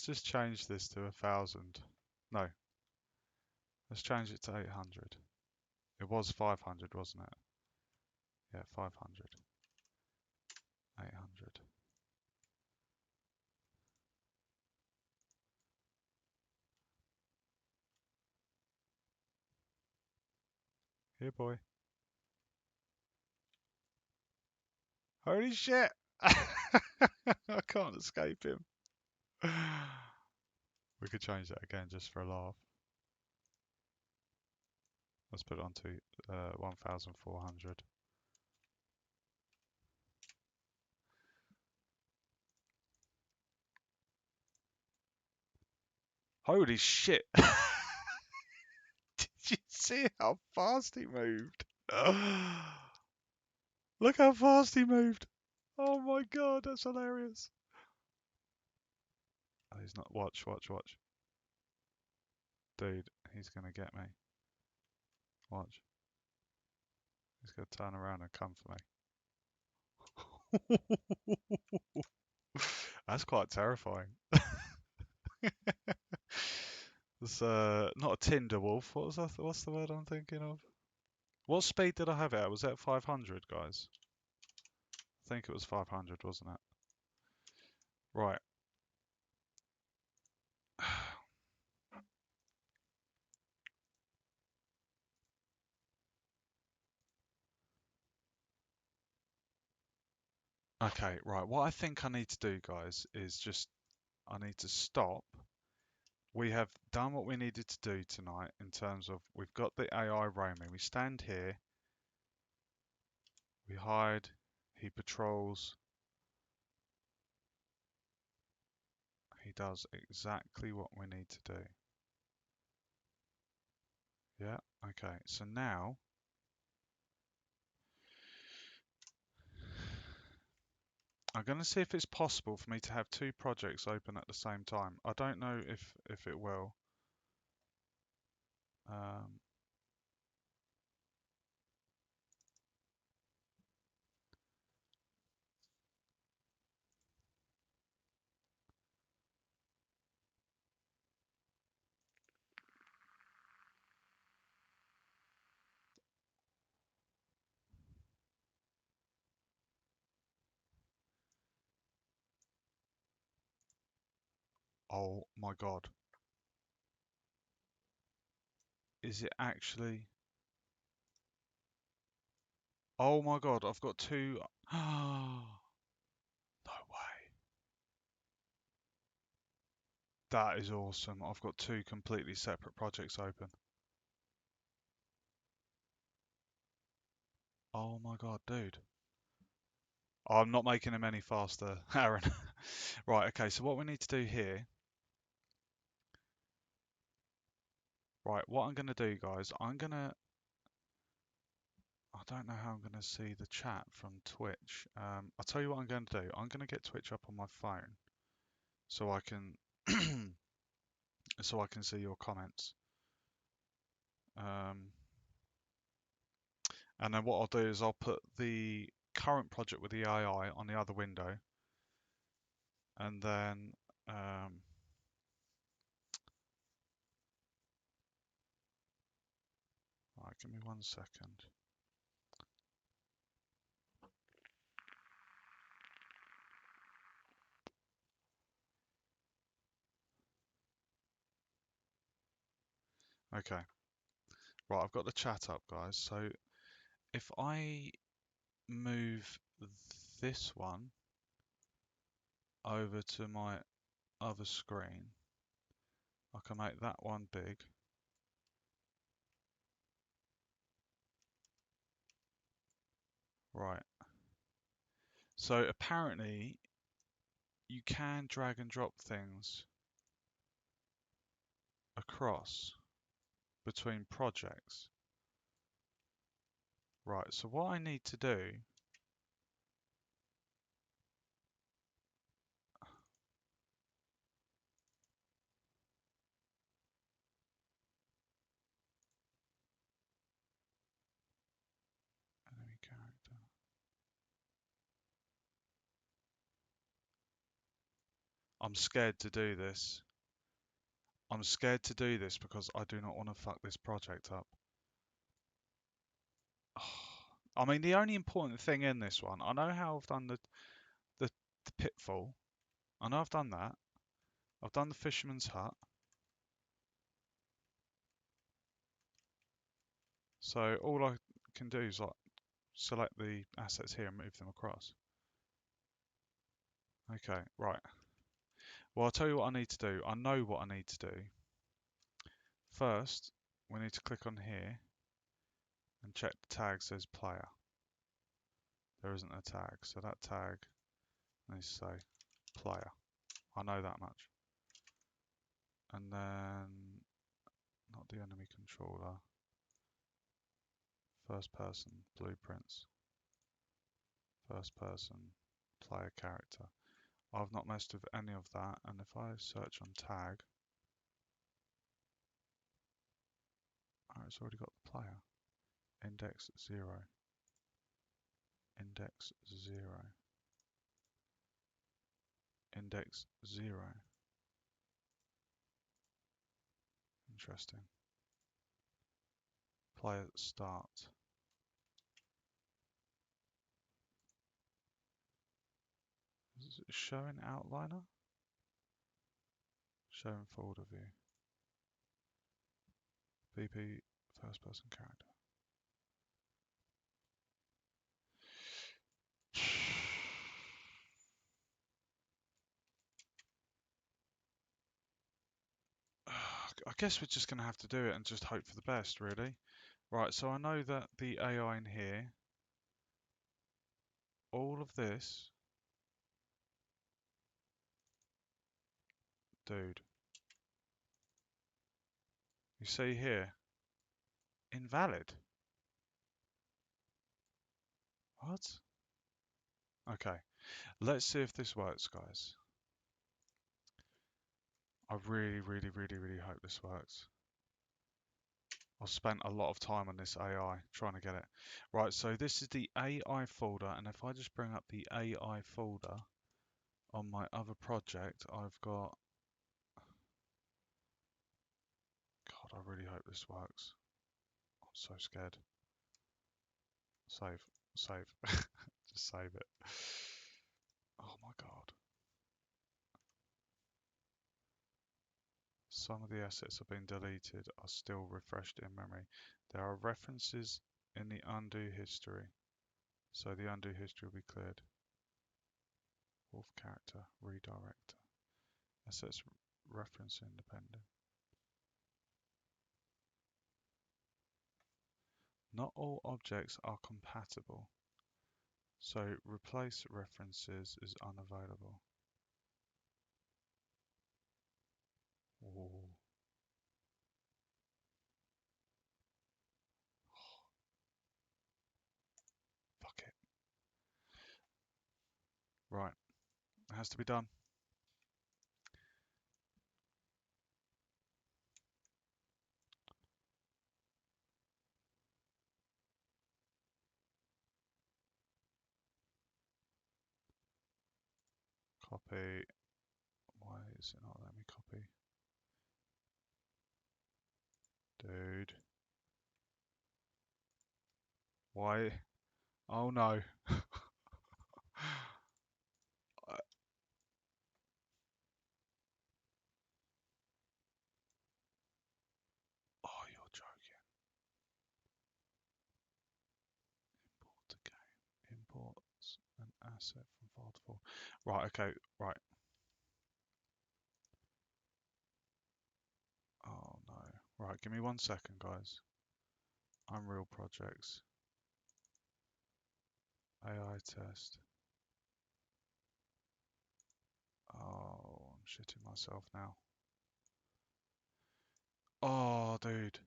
just change this to 1,000. No, let's change it to 800. It was 500, wasn't it? Yeah, 500. 800. Here, boy. Holy shit! I can't escape him. We could change that again just for a laugh. Let's put it on to 1,400. Holy shit! Did you see how fast he moved? Look how fast he moved! Oh my god, that's hilarious. Oh, he's not. Watch, watch, watch. Dude, he's gonna get me. Watch. He's gonna turn around and come for me. That's quite terrifying. It's not a Tinder wolf. What was that? What's the word I'm thinking of? What speed did I have it at? Was that 500, guys? I think it was 500, wasn't it? Right. Okay, right. What I think I need to do, guys, is just I need to stop. We have done what we needed to do tonight in terms of we've got the AI roaming. We stand here, we hide, he patrols, he does exactly what we need to do. Yeah, okay. So now I'm going to see if it's possible for me to have two projects open at the same time. I don't know if it will. Um, oh my God. Is it actually? Oh my God, I've got two. No way. That is awesome. I've got two completely separate projects open. Oh my God, dude. I'm not making them any faster, Aaron. Right, okay, so what we need to do here. Right, what I'm going to do, guys, I don't know how I'm going to see the chat from Twitch. I'll tell you what I'm going to do. I'm going to get Twitch up on my phone. so I can so I can see your comments. And then what I'll do is I'll put the current project with the AI on the other window, and then right, give me 1 second. Okay, right, I've got the chat up, guys. So if I move this one over to my other screen, I can make that one big. Right. So apparently you can drag and drop things across between projects. Right, so what I need to do, enemy character. I'm scared to do this. I'm scared to do this because I do not want to fuck this project up. I mean, the only important thing in this one, I know how I've done the pitfall. I know I've done that. I've done the fisherman's hut. So all I can do is like select the assets here and move them across. Okay, right. Well, I'll tell you what I need to do. I know what I need to do. First, we need to click on here and check the tag says player. There isn't a tag, so that tag needs to say player. I know that much. And then, not the enemy controller, first person blueprints, first person player character. I've not messed with any of that, and if I search on tag, oh, it's already got the player. Index 0, index 0, index 0. Interesting. Player start. Is it showing outliner? Showing folder view. VP first person character. I guess we're just going to have to do it and just hope for the best, really. Right, so I know that the AI in here, all of this, dude, you see here, invalid. What? Okay, let's see if this works, guys. I really, really, really, really hope this works. I've spent a lot of time on this AI trying to get it. Right, so this is the AI folder, and if I just bring up the AI folder on my other project, I've got... God, I really hope this works. I'm so scared. Save, save, just save it. Oh my God. Some of the assets have been deleted, are still refreshed in memory. There are references in the undo history, so the undo history will be cleared. Wolf character, redirector. Assets reference independent. Not all objects are compatible, so replace references is unavailable. Ooh. Fuck it. Right, it has to be done. Copy. Why is it not letting me copy? Dude. Why? Oh no. Oh, you're joking. Import the game. Imports an asset from file to file. Right, okay, right. Oh no. Right, give me 1 second, guys. Unreal Projects. AI test. Oh, I'm shitting myself now. Oh, dude.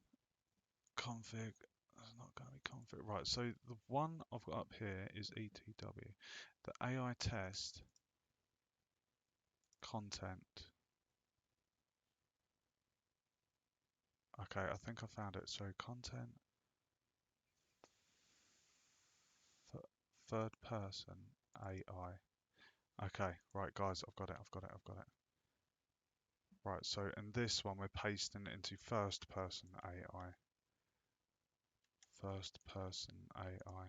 Config. That's not going to be config. Right, so the one I've got up here is ETW. The AI test content. Okay, I think I found it. So content third person AI. Okay, right, guys, I've got it. Right, so in this one, we're pasting it into first person AI. First person AI.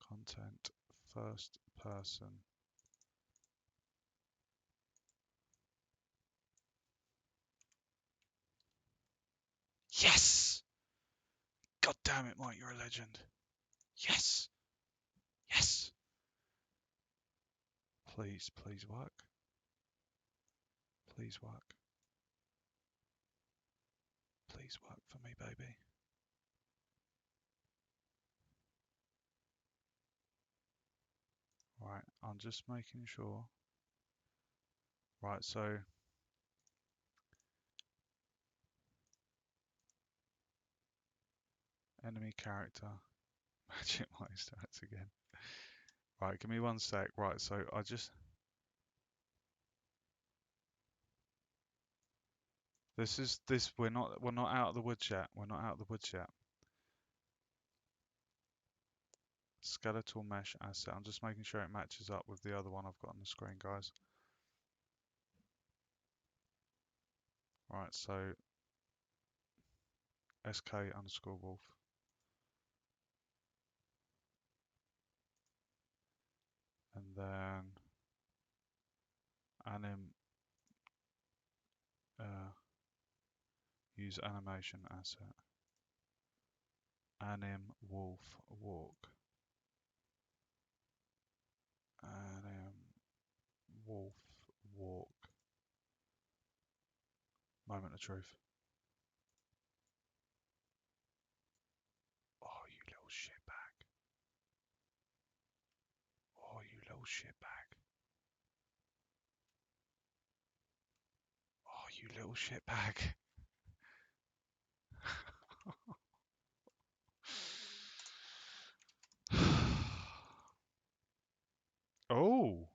Content first person. Yes! God damn it, Mike, you're a legend. Yes! Yes! Please, please work. Please work. Please work for me, baby. Right, I'm just making sure. Right, so enemy character. Magic Mike starts again. Right, give me 1 sec. Right, so I just we're not out of the woods yet. We're not out of the woods yet. Skeletal mesh asset. I'm just making sure it matches up with the other one I've got on the screen, guys. Right, so SK_wolf. And then anim use animation asset. Anim wolf walk. Anim wolf walk. Moment of truth. Oh, you little shitbag. Oh, you little shitbag. Oh, you little shitbag. Oh.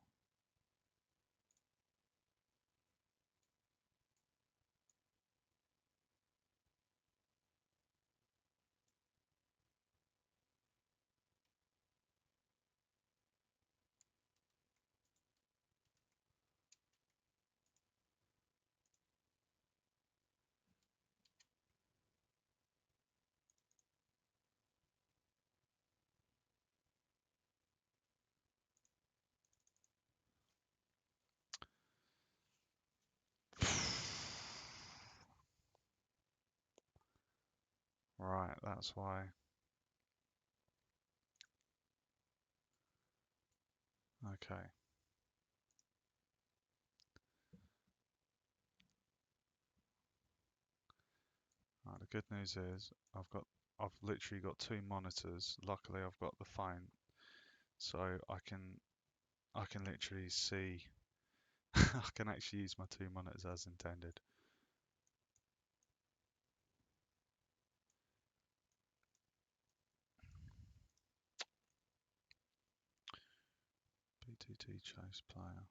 Right, that's why. Okay. Right, the good news is I've literally got 2 monitors. Luckily I've got the phone, so I can literally see I can actually use my 2 monitors as intended. BTT chase player.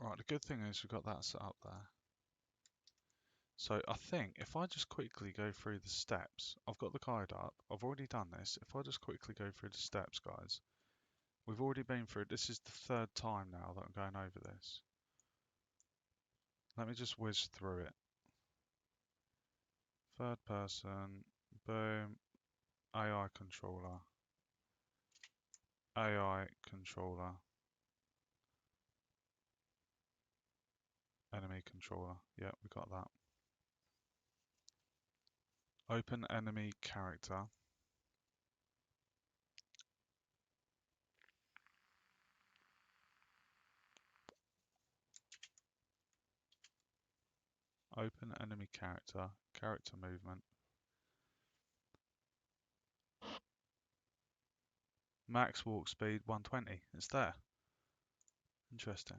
Right, Right, the good thing is we've got that set up there. So I think if I just quickly go through the steps, I've got the guide up, I've already done this. If I just quickly go through the steps, guys, we've already been through, this is the third time now that I'm going over this. Let me just whiz through it. Third person, boom, AI controller, AI controller, enemy controller. Yeah, we got that. Open enemy character. Open enemy character, character movement. Max walk speed 120. It's there. Interesting.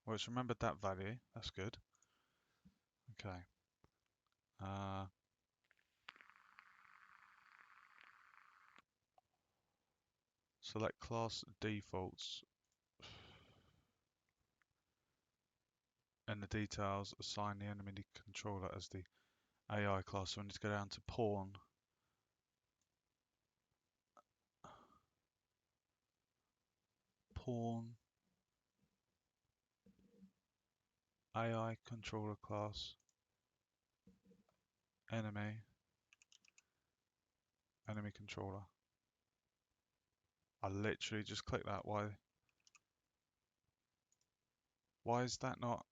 Well, it's remembered that value. That's good. Okay. Select class defaults. In the details, assign the enemy controller as the AI class. So we need to go down to pawn. Pawn. AI controller class. Enemy. Enemy controller. I literally just clicked that. Why? Why is that not?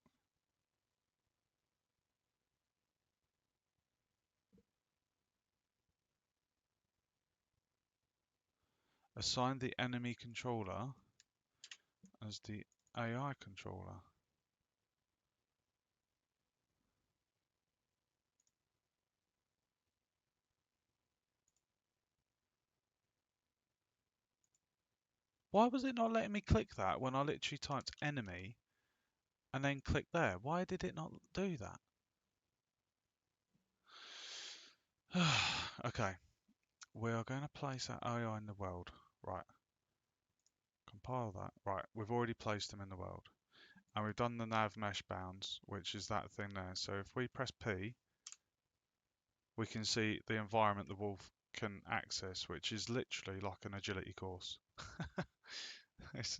Assign the enemy controller as the AI controller. Why was it not letting me click that when I literally typed enemy and then click there? Why did it not do that? Okay, we are going to place that AI in the world. Right, compile that. Right, we've already placed them in the world. And we've done the nav mesh bounds, which is that thing there. So if we press P, we can see the environment the wolf can access, which is literally like an agility course.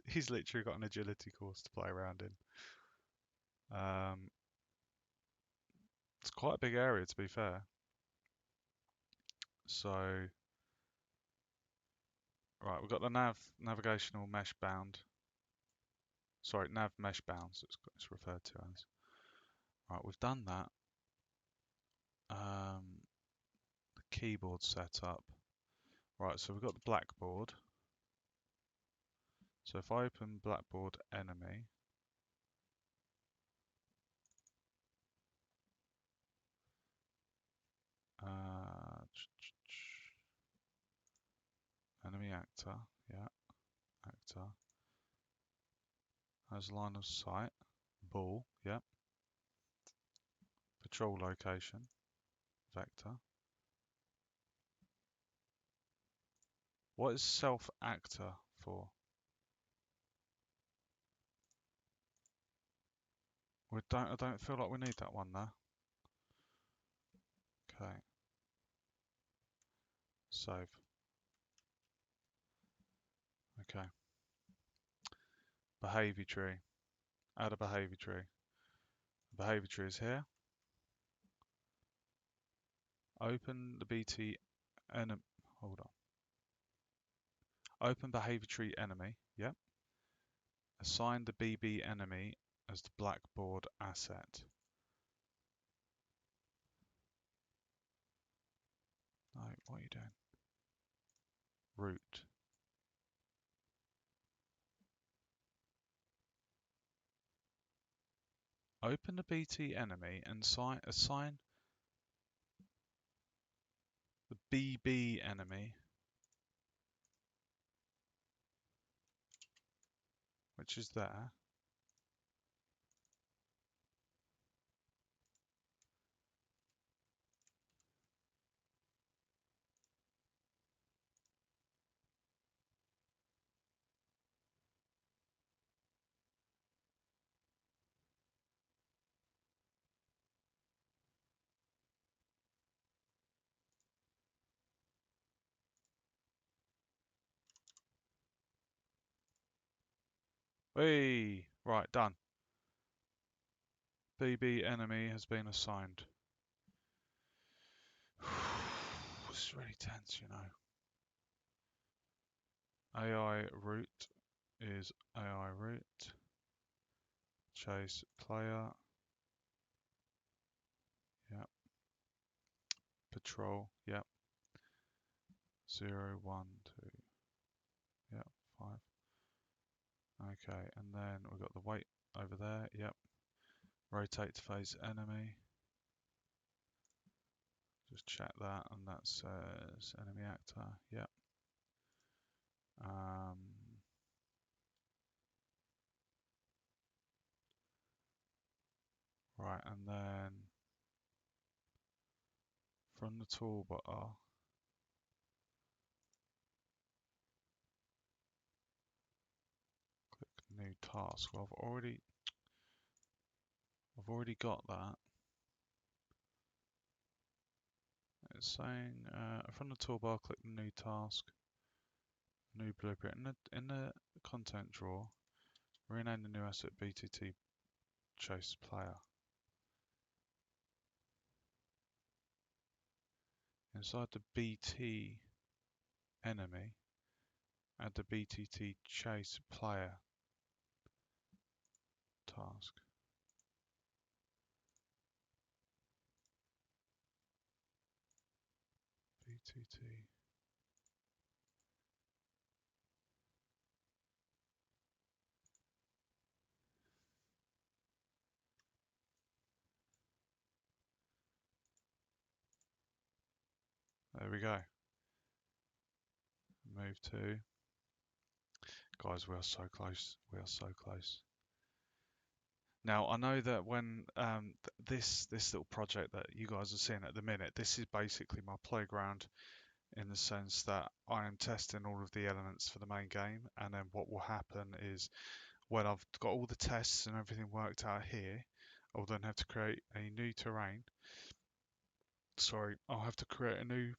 He's literally got an agility course to play around in. It's quite a big area, to be fair. So, right, we've got the navigational mesh bound. Sorry, nav mesh bounds, it's referred to as. Right, we've done that. The keyboard setup. Right, so we've got the blackboard. So if I open blackboard enemy, enemy actor, yeah, actor, has line of sight, ball, yep, patrol location, vector. What is self actor for? I don't feel like we need that one there. Okay. Save. Okay. Behavior tree. Add a behavior tree. Behavior tree is here. Open the BT enemy. Hold on. Open behavior tree enemy. Yep. Assign the BB enemy as the blackboard asset. No, what are you doing? Root. Open the BT enemy and assign the BB enemy, which is there. Hey, right, done. BB enemy has been assigned. This is really tense, you know. AI route is AI route. Chase player. Yep. Patrol. Yep. 0, 1, 2. Yep. 5. Okay, and then we've got the weight over there. Yep. Rotate to face enemy. Just check that, and that says enemy actor. Yep. Right, and then from the toolbar, click new task. Well, I've already got that. It's saying from the toolbar, click the new task, new blueprint. In the content drawer, rename the new asset BTT chase player. Inside the BT enemy, add the BTT chase player task. BTT. There we go. Move to. Guys, we are so close. We are so close. Now, I know that when this little project that you guys are seeing at the minute, this is basically my playground in the sense that I am testing all of the elements for the main game, and then what will happen is when I've got all the tests and everything worked out here, I'll then have to create a new terrain. Sorry, I'll have to create a new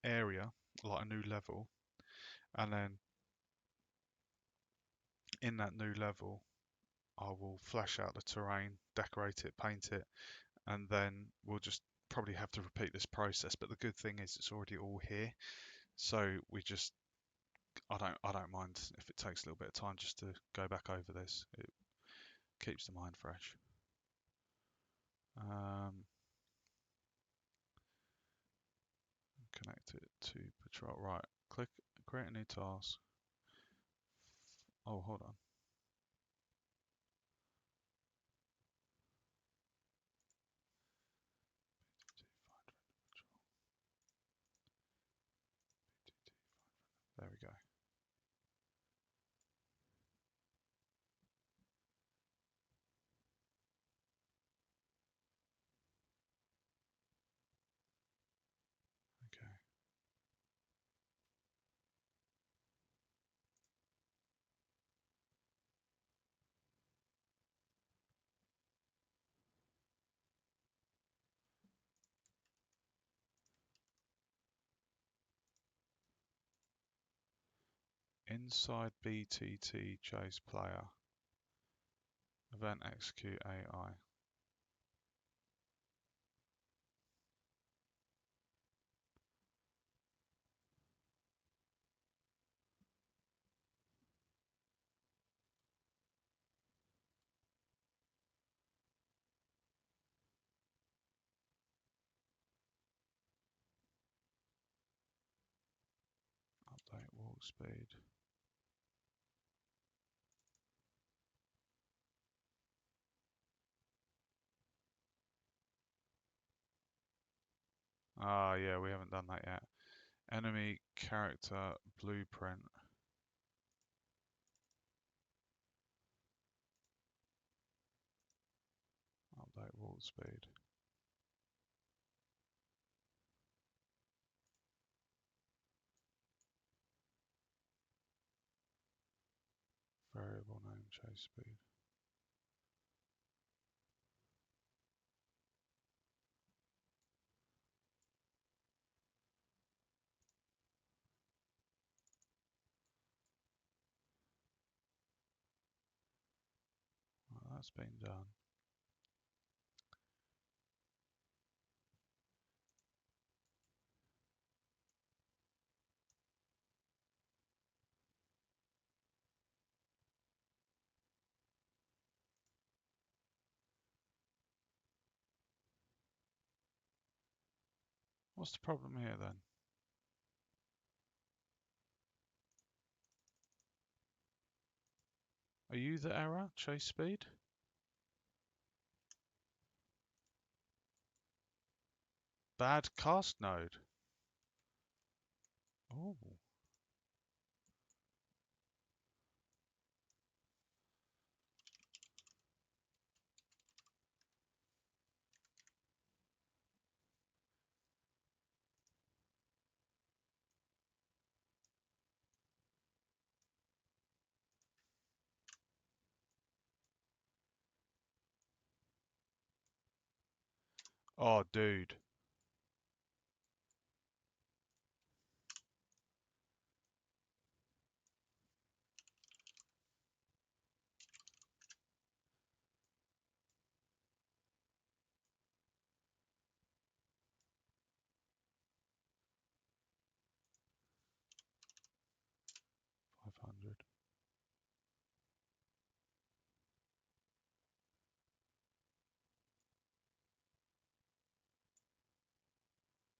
area, like a new level, and then in that new level, I will flesh out the terrain, decorate it, paint it, and then we'll just probably have to repeat this process. But the good thing is it's already all here, so I don't mind if it takes a little bit of time just to go back over this. It keeps the mind fresh. Connect it to patrol. Right, click create a new task. Oh, hold on. There we go. Okay. Inside BTT chase player. Event execute AI. Update walk speed. Ah, yeah, we haven't done that yet. Enemy character blueprint. Update walk speed. Variable name chase speed. that's been done. What's the problem here then? Are you the error? Chase speed? Bad cast node. Oh. Oh, dude. $500.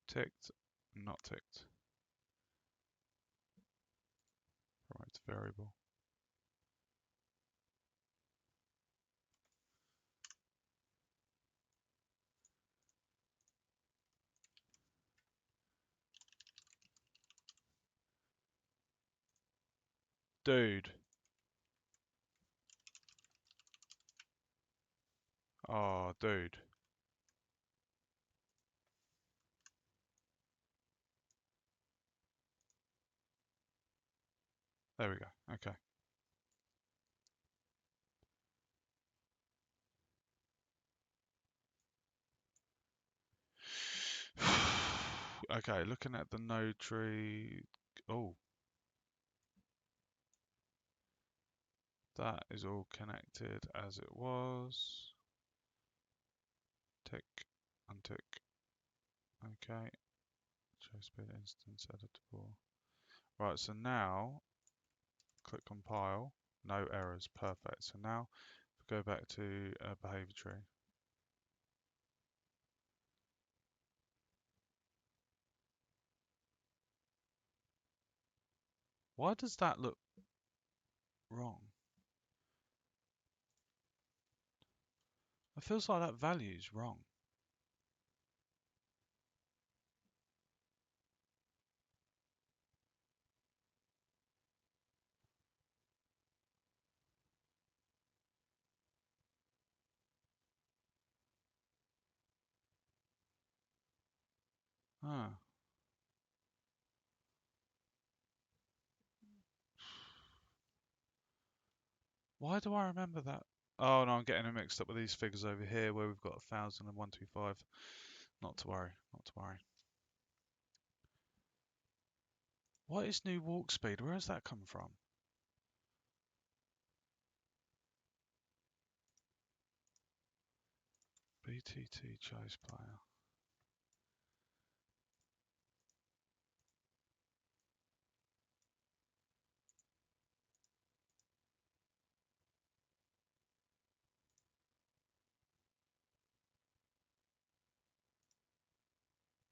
Ticked. Not ticked. Right, variable. Dude. Oh, dude. There we go. Okay. Okay, looking at the node tree. Oh, that is all connected as it was. Tick, untick. Okay. Show speed instance editable. Right, so now click compile. No errors. Perfect. So now if we go back to behavior tree. Why does that look wrong? It feels like that value is wrong. Huh. Why do I remember that? Oh no, I'm getting it mixed up with these figures over here where we've got 1,000 and 125. Not to worry, not to worry. What is new walk speed? Where has that come from? BTT choice player.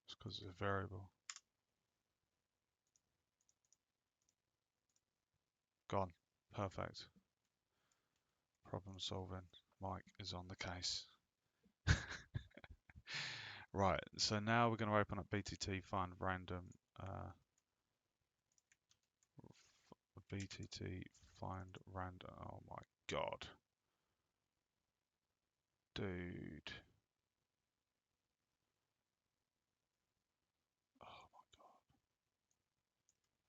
It's because it's a variable. Gone. Perfect. Problem solving. Mike is on the case. Right, so now we're going to open up BTT, find random BTT, find random. Oh my god. Dude. Oh my god.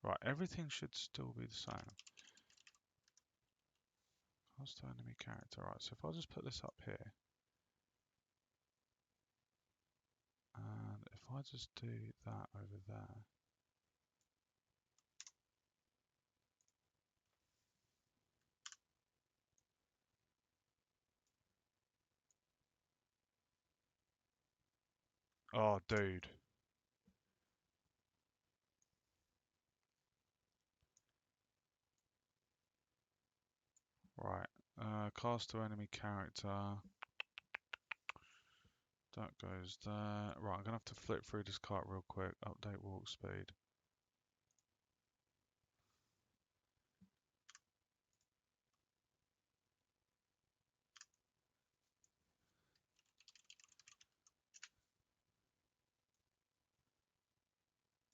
Right, everything should still be the same. Cost to enemy character. Right, so if I just put this up here, and if I just do that over there, Oh, dude. Right. Cast to enemy character. That goes there. Right, I'm gonna have to flip through this cart real quick. Update walk speed.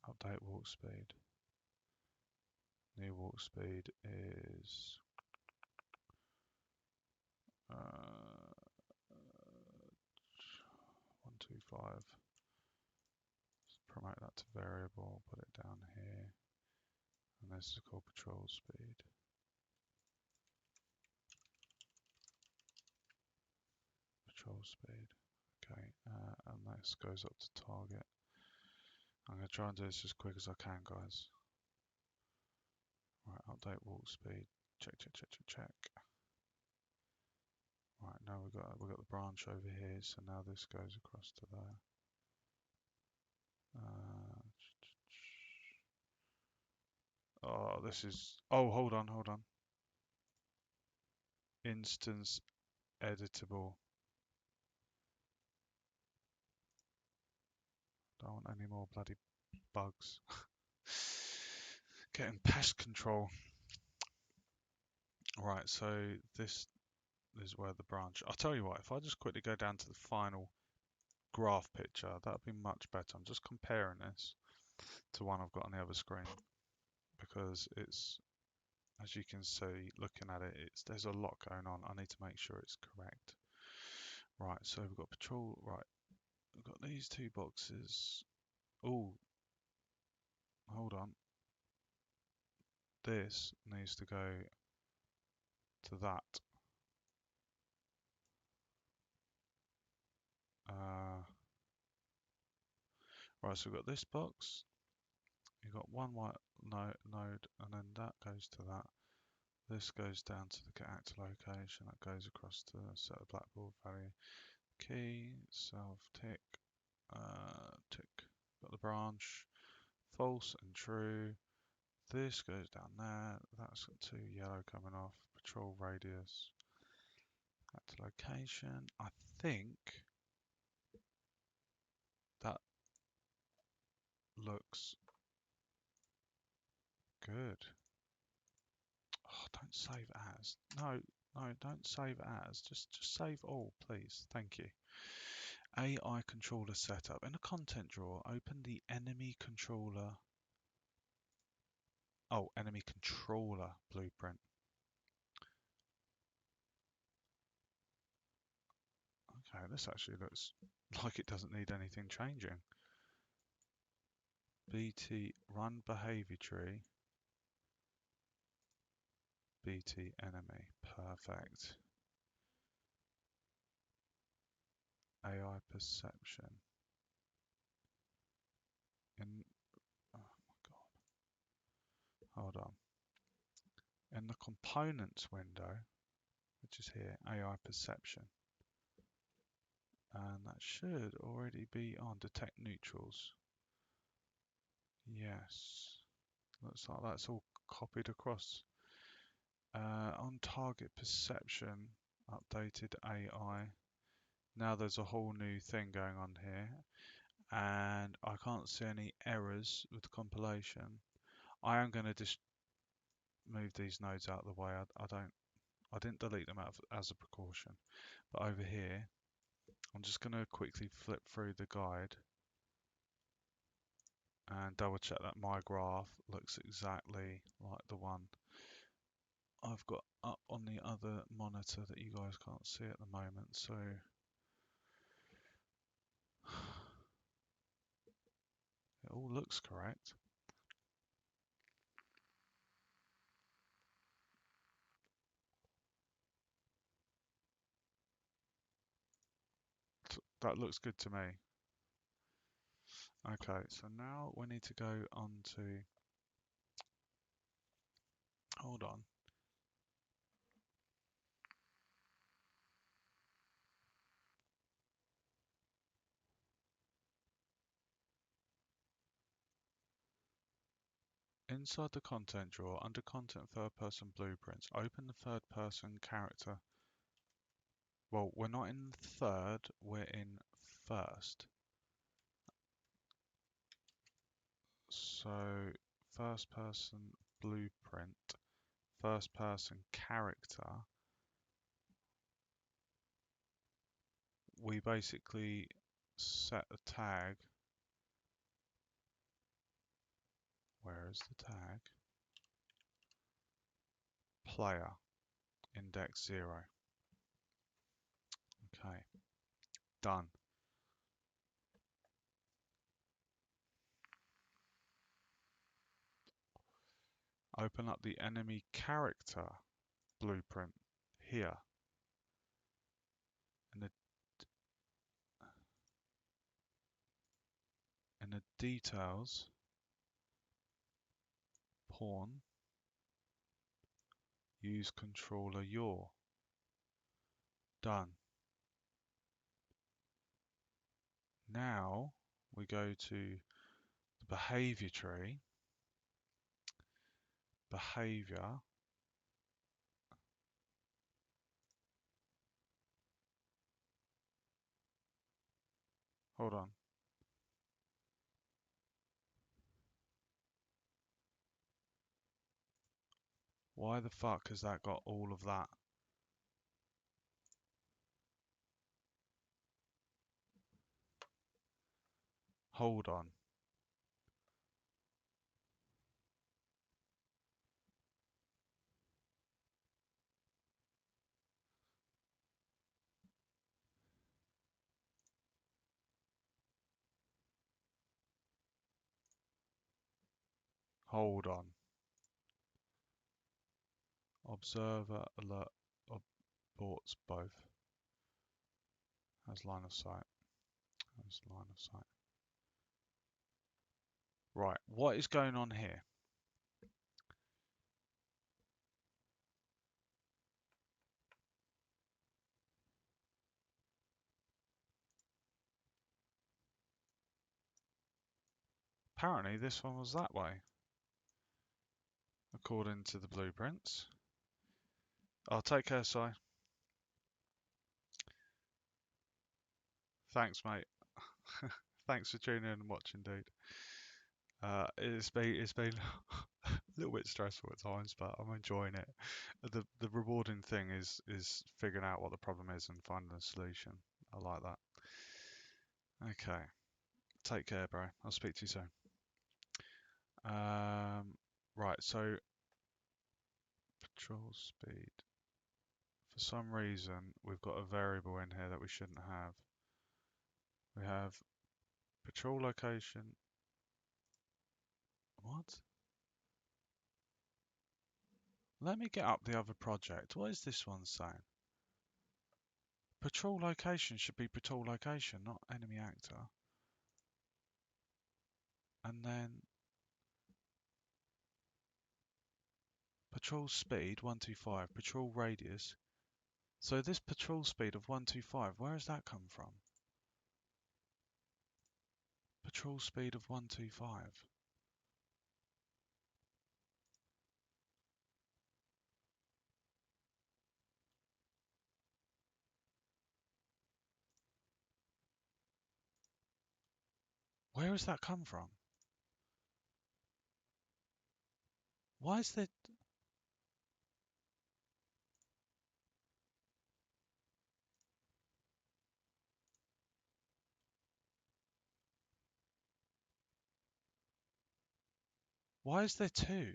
Update walk speed. New walk speed is 125. Promote that to variable. Put it down here. And this is called patrol speed. Patrol speed. Okay, and this goes up to target. I'm going to try and do this as quick as I can, guys. Right, update walk speed. Check, check, check, check, check. Right, now we've got the branch over here, so now this goes across to there. Oh, this is. Oh, hold on, hold on. Instance editable. Don't want any more bloody bugs. Getting pest control. Right, so this is where the branch. I'll tell you what, if I just quickly go down to the final graph picture, that'd be much better. I'm just comparing this to one I've got on the other screen because it's, as you can see, looking at it, there's a lot going on. I need to make sure it's correct. Right, so we've got patrol. Right, we've got these two boxes. Oh, hold on. This needs to go to that. Right, so we've got this box. You've got one white node, and then that goes to that. This goes down to the get active location. That goes across to set a blackboard value. Key, self tick, tick. Got the branch, false and true. This goes down there. That's got two yellow coming off. Patrol radius. Active location. I think that looks good. Oh, don't save as. No, no, don't save as. Just save all, please. Thank you. AI controller setup. In the content drawer, open the enemy controller. Oh, enemy controller blueprint. Okay, this actually looks like it doesn't need anything changing. BT run behavior tree. BT enemy. Perfect. AI perception. In oh my god. Hold on. In the components window, which is here, AI perception. And that should already be on detect neutrals. Yes. Looks like that's all copied across. On target perception, updated AI. Now there's a whole new thing going on here, and I can't see any errors with the compilation. I am going to just move these nodes out of the way. I didn't delete them out as a precaution, but over here, I'm just going to quickly flip through the guide and double check that my graph looks exactly like the one I've got up on the other monitor that you guys can't see at the moment. So it all looks correct. That looks good to me. Okay, so now we need to go on to, hold on. Inside the content drawer, under content third person blueprints, open the third person character. Well, we're not in third, we're in first. So, first person blueprint, first person character. We basically set a tag. Where is the tag? Player, index 0. Okay, done. Open up the enemy character blueprint here. In the details, pawn, use controller yaw. Done. Now we go to the behavior tree, behavior, hold on. Why the fuck has that got all of that? Hold on. Hold on. Observer alert aborts both. Has line of sight. Has line of sight. Right, what is going on here? Apparently this one was that way, according to the blueprints. I'll take care, Si. Thanks, mate. Thanks for tuning in and watching, dude. It's been a little bit stressful at times, but I'm enjoying it. The rewarding thing is figuring out what the problem is and finding a solution. I like that. Okay. Take care, bro. I'll speak to you soon. Right, so patrol speed. For some reason, we've got a variable in here that we shouldn't have. We have patrol location. What? Let me get up the other project. What is this one saying? Patrol location should be patrol location, not enemy actor. And then patrol speed 125, patrol radius. So this patrol speed of 125, where has that come from? Patrol speed of 125. Where has that come from? Why is there... Why is there two?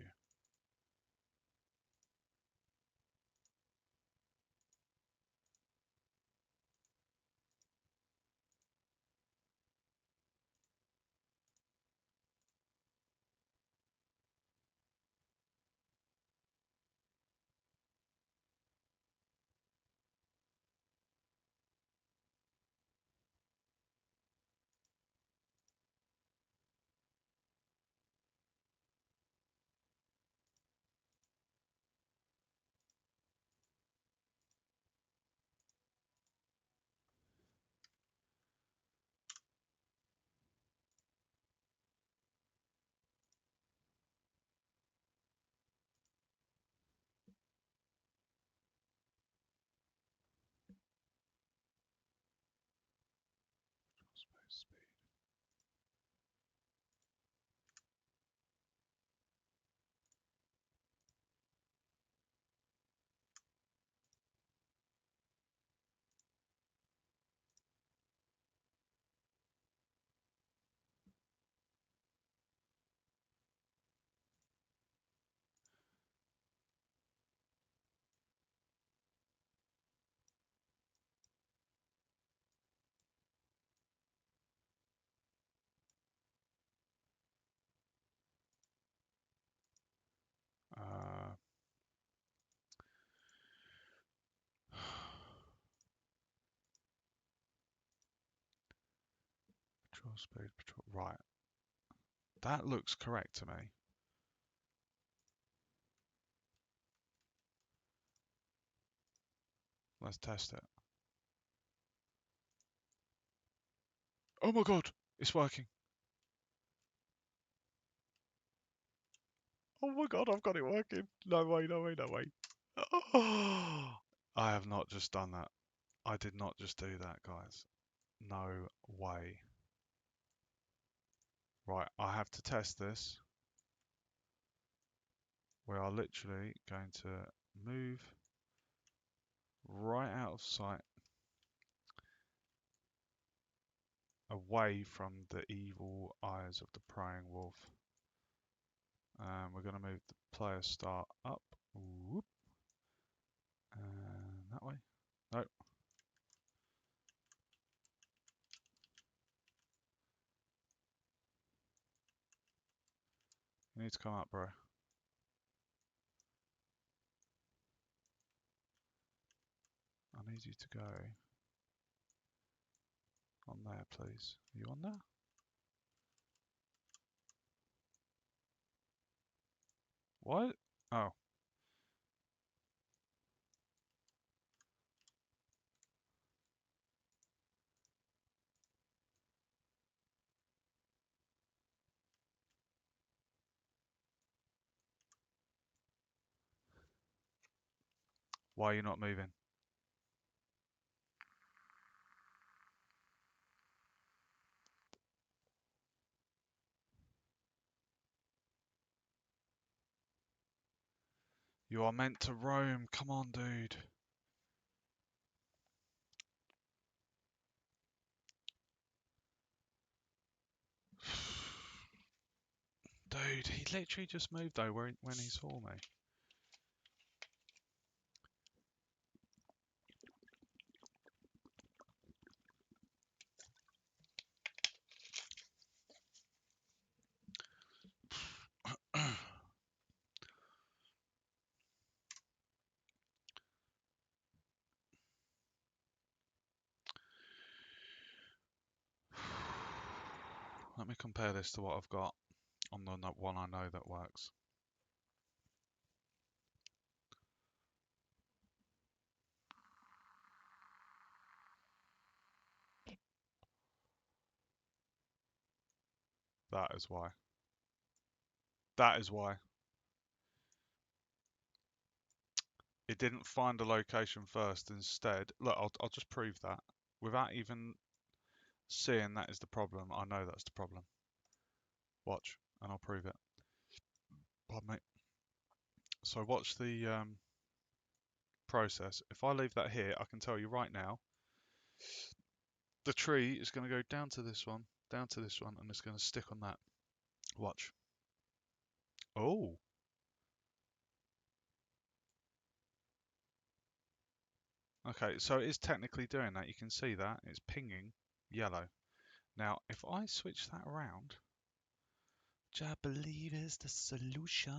Patrol speed, patrol. Right. That looks correct to me. Let's test it. Oh my god, it's working. Oh my god, I've got it working. No way, no way, no way. Oh, I have not just done that. I did not just do that, guys. No way. Right, I have to test this. We are literally going to move right out of sight, away from the evil eyes of the praying wolf. We're going to move the player start up. Whoop. And that way. Nope. You need to come up, bro. I need you to go on there, please. Are you on there? What? Oh. Why are you not moving? You are meant to roam. Come on, dude. Dude, he literally just moved though when he saw me. Let me compare this to what I've got on the one I know that works. That is why. That is why. It didn't find a location first. Instead, look, I'll just prove that. Without even seeing that is the problem, I know that's the problem. Watch, and I'll prove it. Pardon me. So watch the process. If I leave that here, I can tell you right now, the tree is going to go down to this one, and it's going to stick on that. Watch. Oh, okay, so it is technically doing that. You can see that. It's pinging yellow. Now, if I switch that around, which I believe is the solution.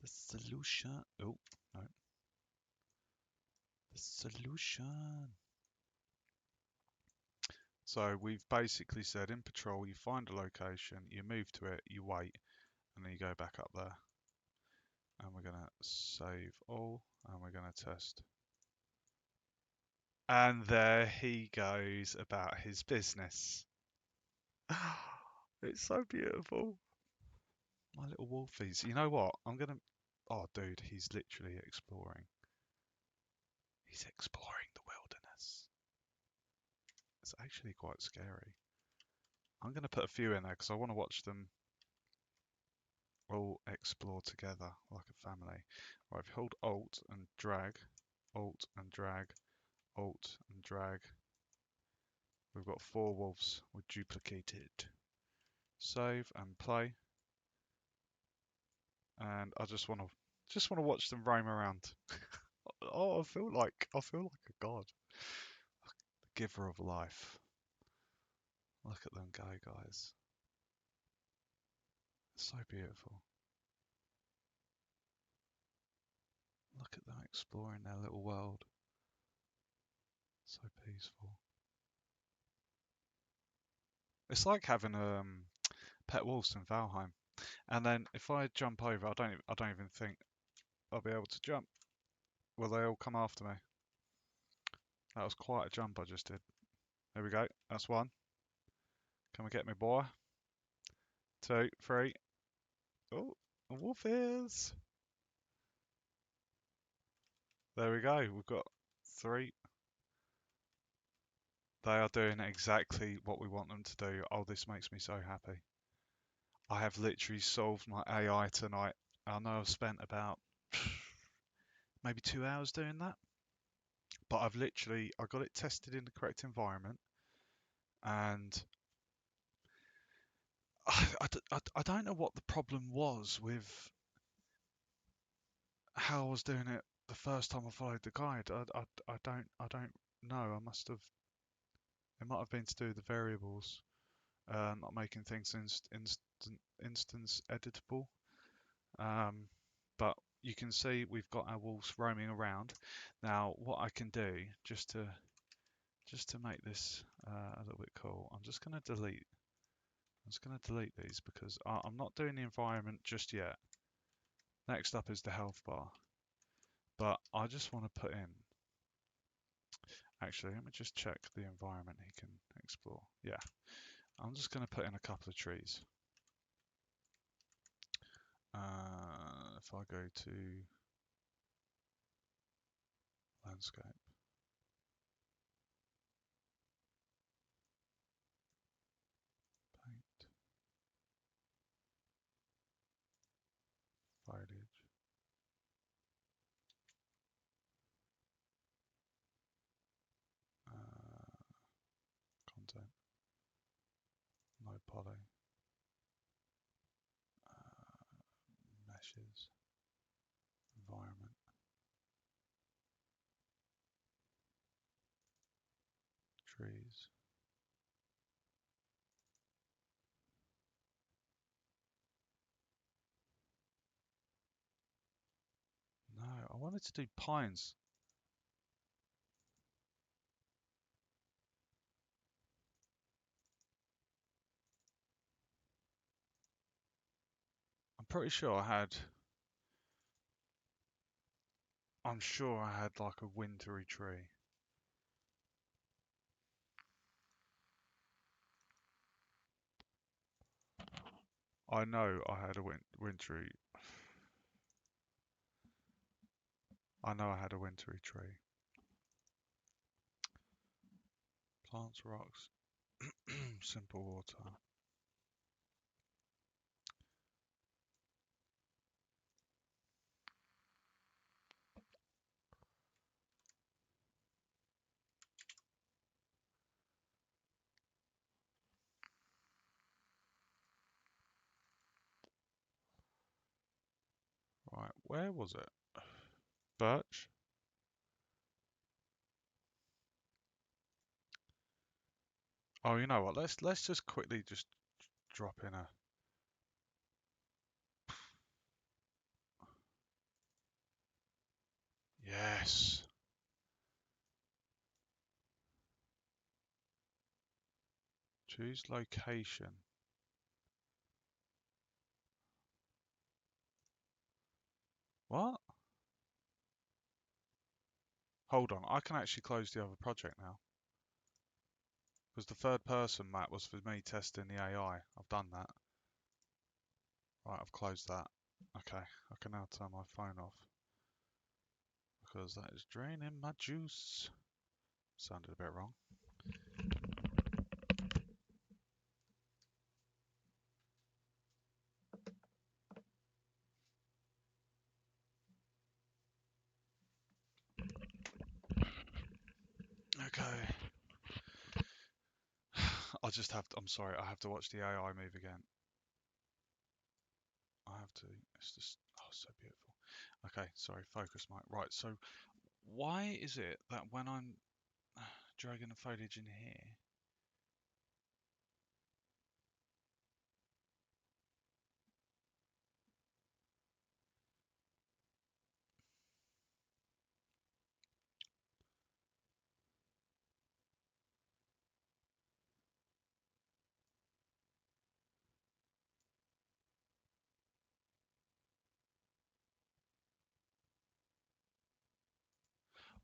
The solution. Oh, no. The solution. So we've basically said in patrol, you find a location, you move to it, you wait, and then you go back up there. And we're going to save all, and we're going to test. And there he goes about his business. It's so beautiful. My little wolfies. You know what? I'm going to... Oh, dude, he's literally exploring. He's exploring the wilderness. It's actually quite scary. I'm going to put a few in there because I want to watch them all explore together like a family. Right, if you hold Alt and drag, Alt and drag, Alt and drag, we've got 4 wolves. We're duplicated. Save and play. And I just want to watch them roam around. Oh, I feel like a god, the giver of life. Look at them go, guys. It's so beautiful. Look at them exploring their little world. So peaceful. It's like having pet wolves in Valheim. And then if I jump over, I don't even think I'll be able to jump. Will they all come after me? That was quite a jump I just did. There we go. That's one. Come and get me, boy. Two, three. Oh, a wolf is. There we go. We've got three. They are doing exactly what we want them to do. Oh, this makes me so happy. I have literally solved my AI tonight. I know I've spent about maybe 2 hours doing that, but I got it tested in the correct environment, and I don't know what the problem was with how I was doing it the first time I followed the guide. I don't know. It might have been to do with the variables, not making things instance editable. But you can see we've got our wolves roaming around. Now, what I can do just to make this a little bit cool, I'm just going to delete. I'm just going to delete these because I'm not doing the environment just yet. Next up is the health bar, but I just want to put in. Actually, let me just check the environment he can explore. Yeah, I'm just going to put in a couple of trees. If I go to landscape, paint, foliage, content, no poly, meshes, environment, trees. No, I wanted to do pines. I'm pretty sure I had. I'm sure I had like a wintry tree. I know I had a wintry. I know I had a wintry tree. Plants, rocks, simple water. Right, where was it? Birch? Oh, you know what? Let's just quickly just drop in a. Yes. Choose location. What? Hold on, I can actually close the other project now. Because the third person map was for me testing the AI. I've done that. Right, I've closed that. Okay, I can now turn my phone off. Because that is draining my juice. Sounded a bit wrong. Okay. I just have to, I'm sorry, I have to watch the AI move again. I have to, it's just, oh, so beautiful. Okay, sorry, focus, Mike. Right, so why is it that when I'm dragging the foliage in here,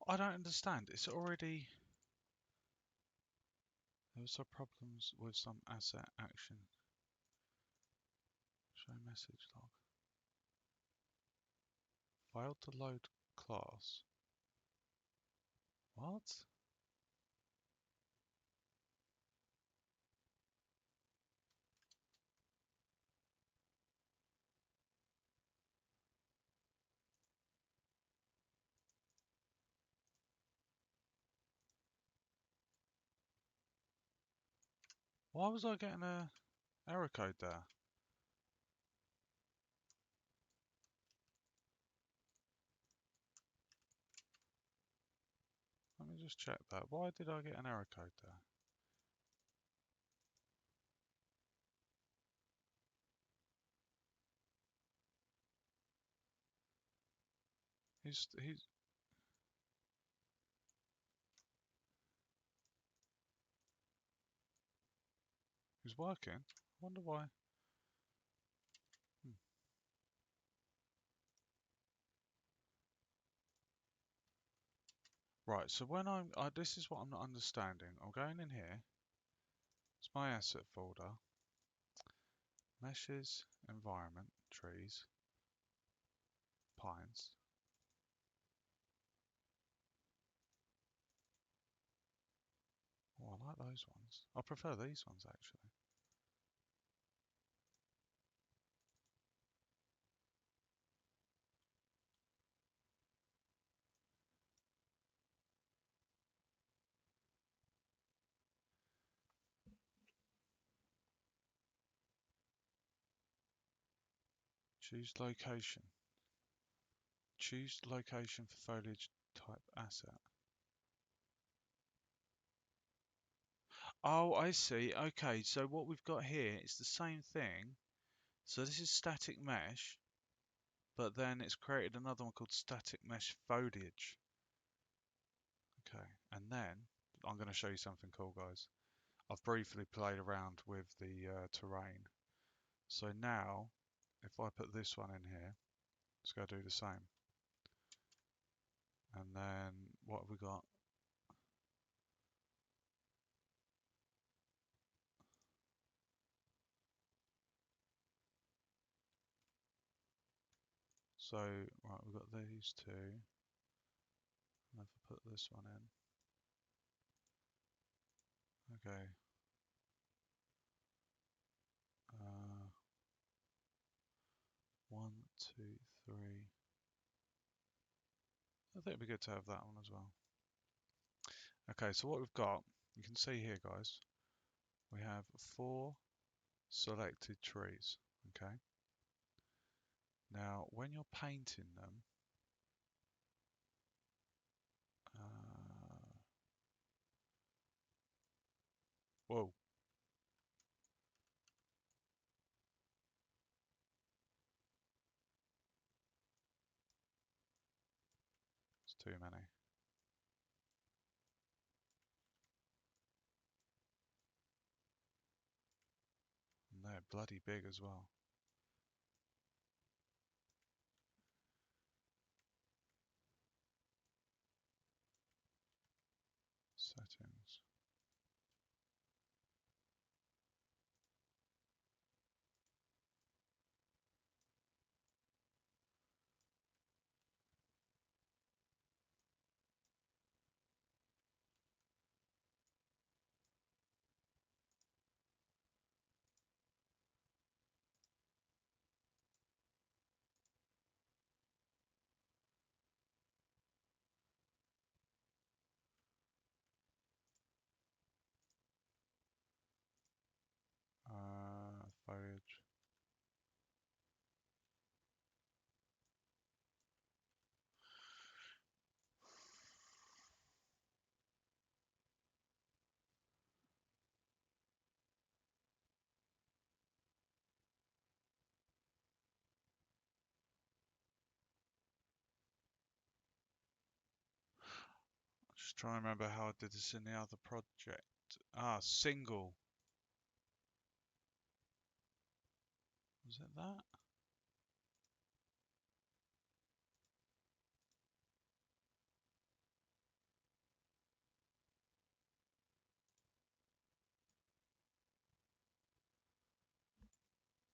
I don't understand. It's already... There were some problems with some asset action. Show message log. Failed to load class. What? Why was I getting a error code there? Let me just check that. Why did I get an error code there? He's working. I wonder why. Hmm. Right, so when this is what I'm not understanding. I'm going in here. It's my asset folder. Meshes, environment, trees, pines. Oh, I like those ones. I prefer these ones actually. Choose location. Choose location for foliage type asset. Oh, I see. Okay, so what we've got here is the same thing. So this is static mesh, but then it's created another one called static mesh foliage. Okay, and then I'm going to show you something cool, guys. I've briefly played around with the terrain. So now, if I put this one in here, let's go do the same. And then what have we got? So, right, we've got these two. And if I put this one in. Okay. Uh, 1, 2, 3. I think it'd be good to have that one as well. Okay, so what we've got, you can see here, guys, we have 4 selected trees. Okay. Now, when you're painting them, whoa, it's too many. And they're bloody big as well. Settings. Foliage. Just trying to remember how I did this in the other project. Single. Was it that?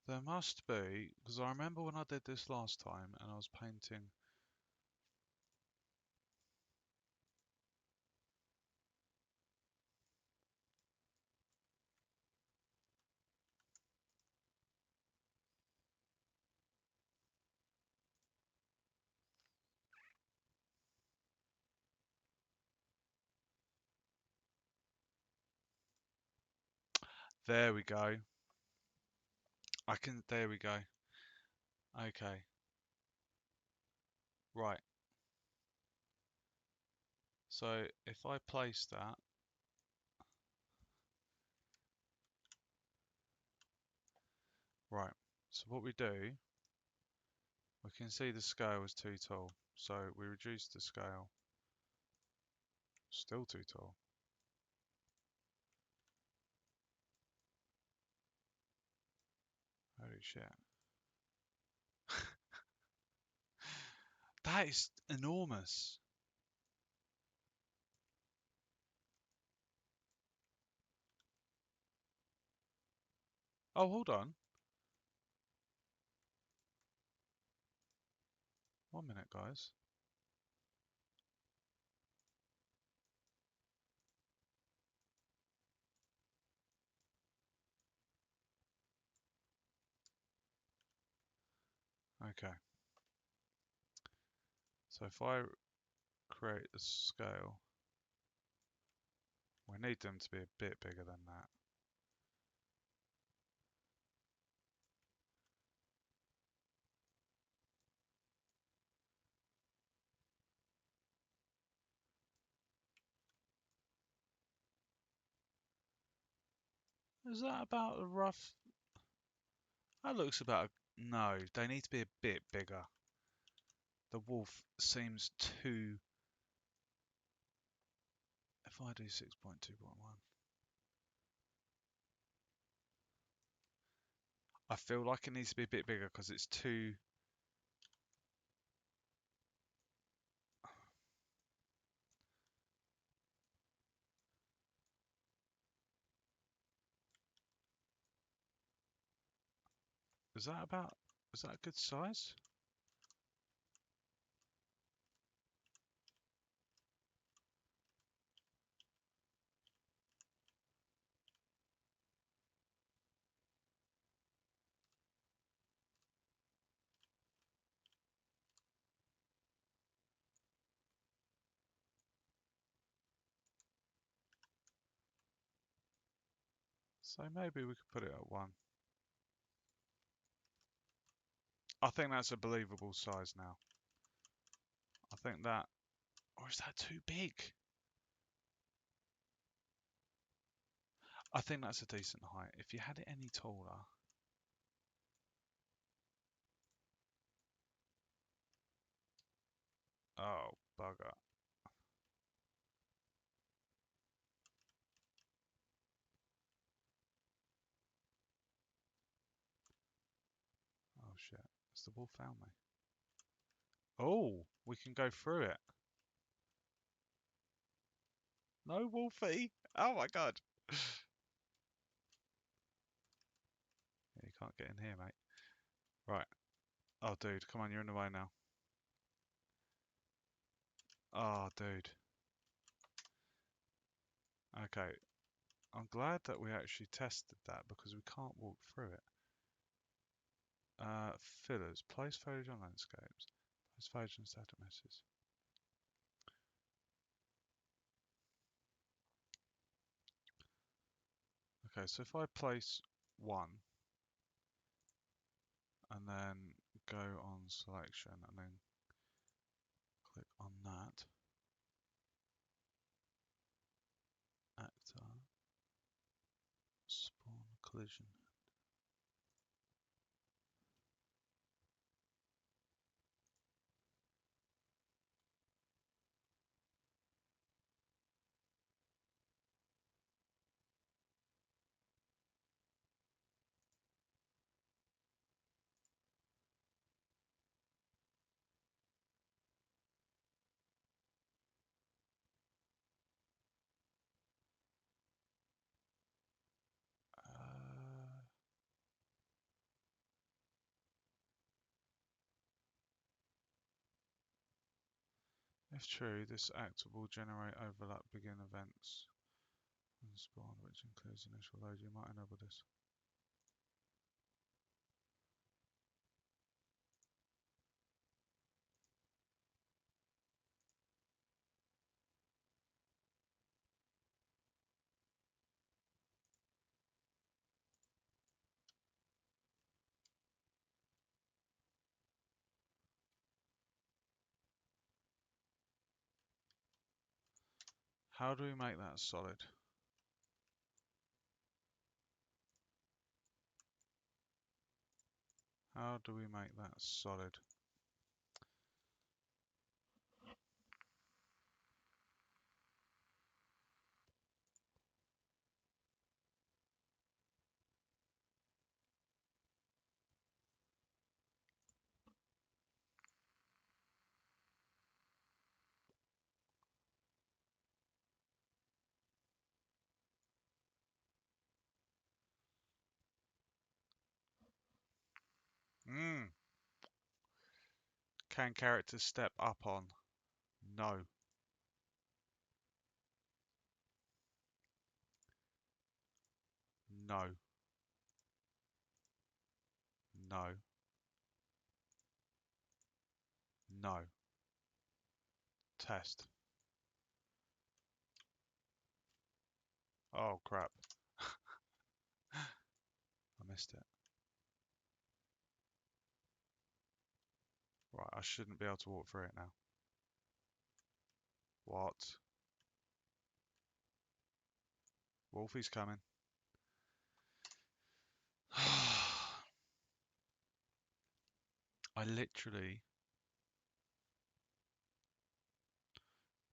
There must be, because I remember when I did this last time and I was painting. There we go. There we go. Okay. Right. So if I place that, right. So what we do, we can see the scale is too tall. So we reduce the scale. Still too tall. Holy shit. That is enormous. Oh, hold on. 1 minute, guys. Okay. So if I create a scale, we need them to be a bit bigger than that. Is that about a rough? That looks about. No, they need to be a bit bigger. The wolf seems too. If I do 6.2.1, I feel like it needs to be a bit bigger because it's too. Is that about? Is that a good size? So maybe we could put it at 1. I think that's a believable size now. I think that. Or is that too big? I think that's a decent height. If you had it any taller. Oh, bugger. Oh shit. Has the wolf found me? Oh, we can go through it. No, Wolfie. Oh my god. Yeah, you can't get in here, mate. Right. Oh, dude, come on, you're in the way now. Oh, dude. Okay. I'm glad that we actually tested that because we can't walk through it. Fillers. Place foliage on landscapes. Place foliage on static messes. Okay, so if I place 1 and then go on selection and then click on that. Actor. Spawn collision. If true, this act will generate overlap begin events and spawn, which includes initial load. You might enable this. How do we make that solid? How do we make that solid? Hmm. Can characters step up on? No. No. No. No. Test. Oh crap. I missed it. Right, I shouldn't be able to walk through it now. What? Wolfie's coming. I literally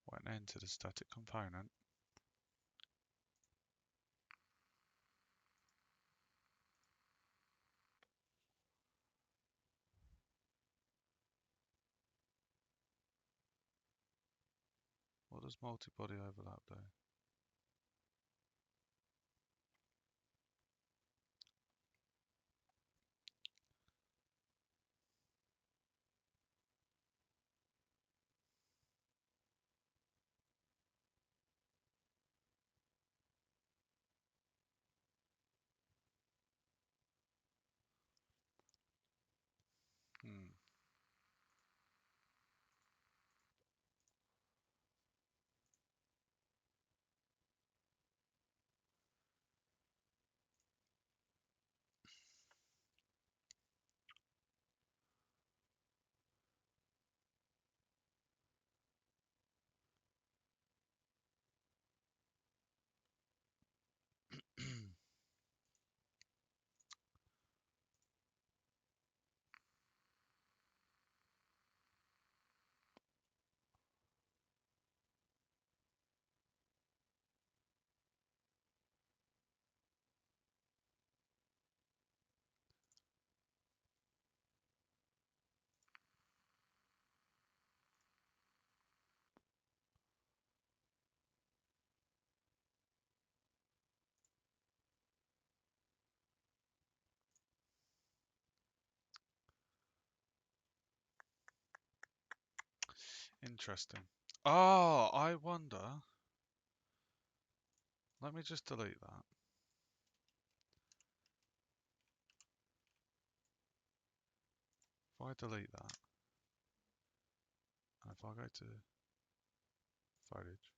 went into the static component. What does multi-body overlap do? Hmm. Interesting. Oh, I wonder. Let me just delete that. If I delete that, and if I go to footage,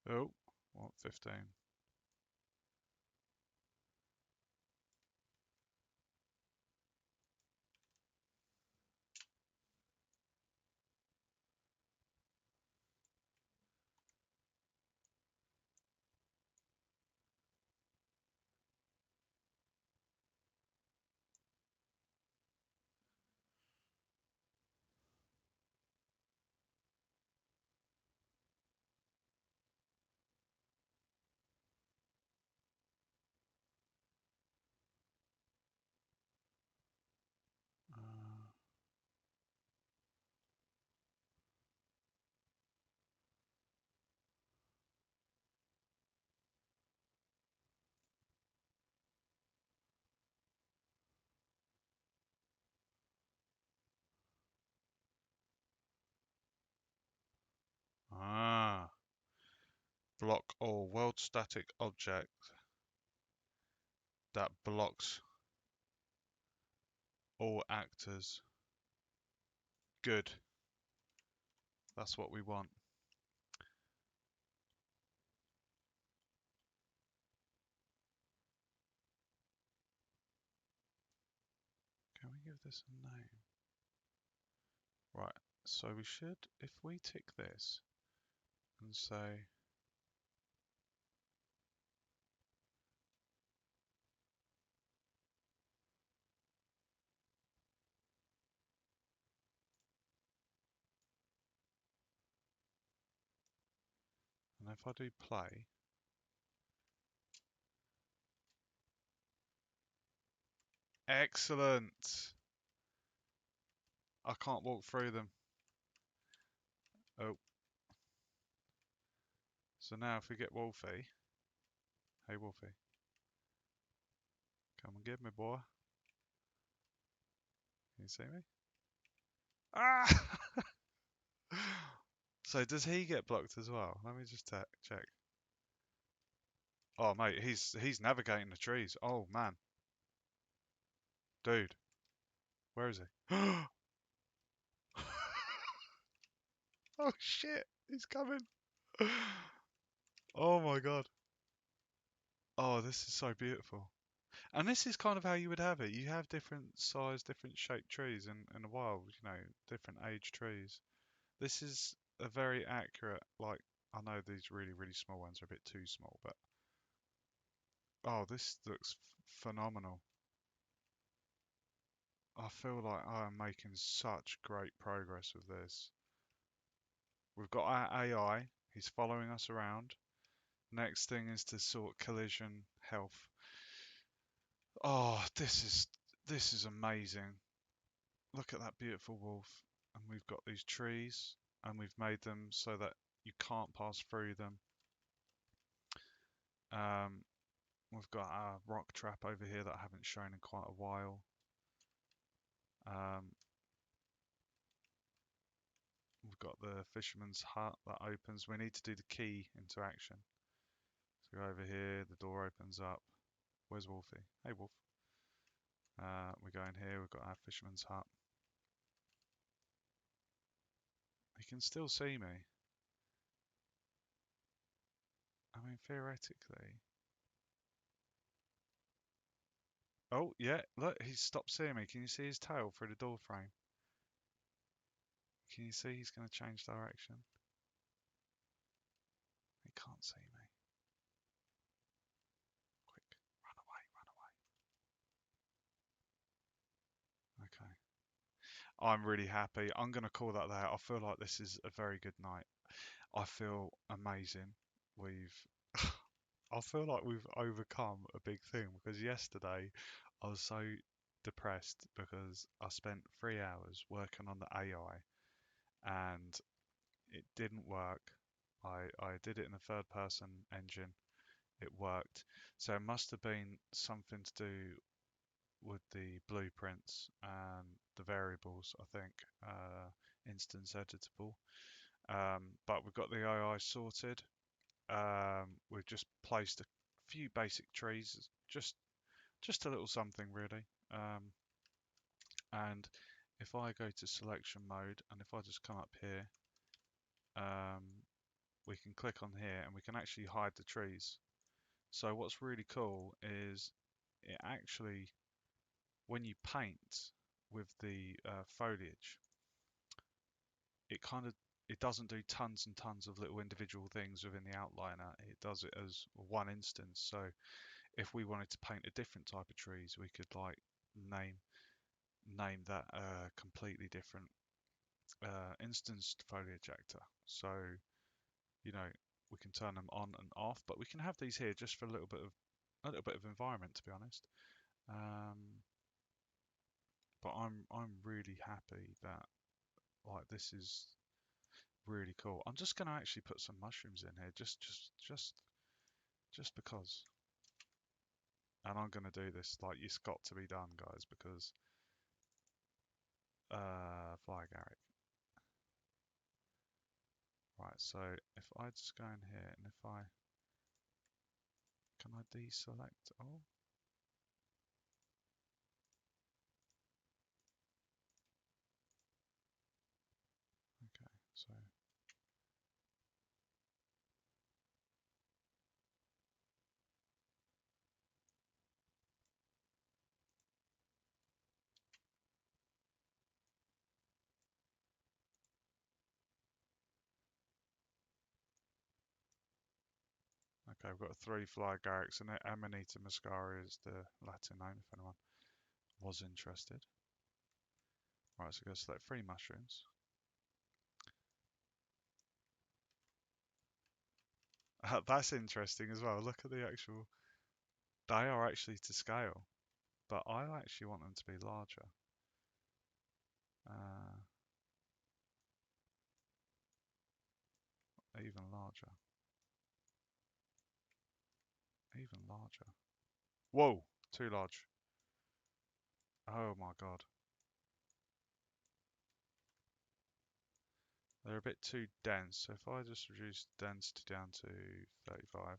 oh, what, 15? Block all world static object that blocks all actors. Good. That's what we want. Can we give this a name? Right. So we should, if we tick this and say, and if I do play, excellent. I can't walk through them. Oh, so now if we get Wolfie, hey Wolfie, come and get me, boy. Can you see me? Ah! So does he get blocked as well? Let me just check. Oh mate, he's navigating the trees. Oh man, dude, where is he? Oh shit, he's coming. Oh my god. Oh, this is so beautiful. And this is kind of how you would have it. You have different size, different shaped trees in the wild, you know, different age trees. This is a very accurate, like, I know these really, really small ones are a bit too small, but oh, this looks phenomenal. I feel like I am making such great progress with this. We've got our AI, he's following us around. Next thing is to sort collision health. Oh, this is amazing. Look at that beautiful wolf. And we've got these trees and we've made them so that you can't pass through them. Um, we've got our rock trap over here that I haven't shown in quite a while. Um, we've got the fisherman's hut that opens. We need to do the key interaction. So go over here, the door opens up. Where's Wolfie? Hey Wolf. We go in here, we've got our fisherman's hut. He can still see me. I mean, theoretically. Oh, yeah, look, he's stopped seeing me. Can you see his tail through the door frame? Can you see he's going to change direction? He can't see me. Quick, run away, run away. Okay. I'm really happy. I'm going to call that there. I feel like this is a very good night. I feel amazing. We've I feel like we've overcome a big thing because yesterday I was so depressed because I spent 3 hours working on the AI and it didn't work. I did it in the third person engine. It worked. So it must have been something to do with the blueprints and the variables, I think, instance editable. But we've got the AI sorted. We've just placed a few basic trees, just a little something really. And if I go to selection mode and if I just come up here, um, we can click on here and we can actually hide the trees. So what's really cool is it actually, when you paint with the foliage, it kind of it doesn't do tons and tons of little individual things within the outliner. It does it as one instance. So if we wanted to paint a different type of trees, we could like name name that completely different instanced foliage actor. So you know we can turn them on and off, but we can have these here just for a little bit of environment, to be honest. Um, but I'm really happy that like this is really cool. I'm just gonna actually put some mushrooms in here, just because. And I'm gonna do this. Like it's got to be done, guys, because Fly Garrick. Right, so if I just go in here and if I, can I deselect all? Okay, so okay, we've got 3 fly Garricks and Amanita muscaria is the Latin name if anyone was interested. Right, so go select 3 mushrooms. That's interesting as well. Look at the actual, they are actually to scale, but I actually want them to be larger. Uh, even larger. Even larger. Whoa, too large. Oh my god. They're a bit too dense. So if I just reduce density down to 35,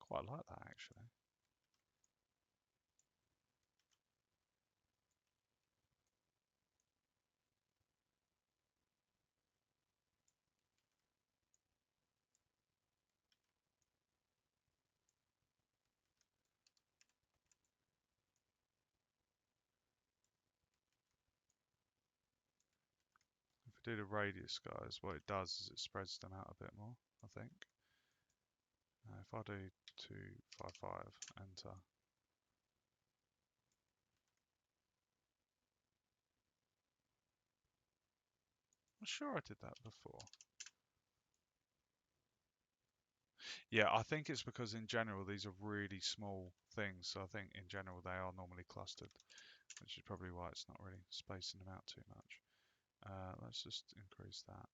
quite like that actually. If we do the radius, guys, what it does is it spreads them out a bit more, I think. If I do 255, enter. I'm sure I did that before. Yeah, I think it's because in general these are really small things, so I think in general they are normally clustered, which is probably why it's not really spacing them out too much. Let's just increase that.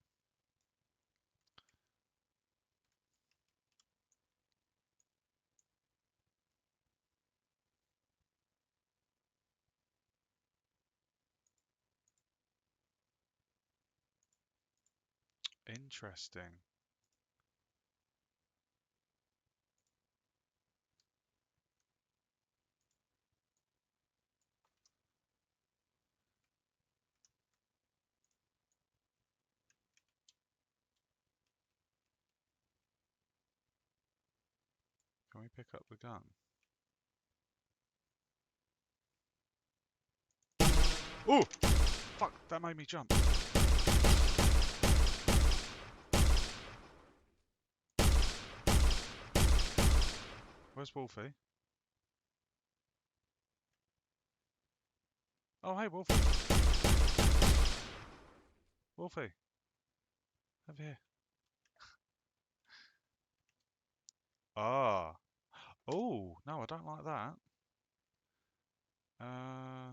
Interesting. Can we pick up the gun? Oh! Fuck, that made me jump. Where's Wolfie? Oh, hey, Wolfie. Wolfie, over here. Ah. Oh, no, I don't like that. Uh,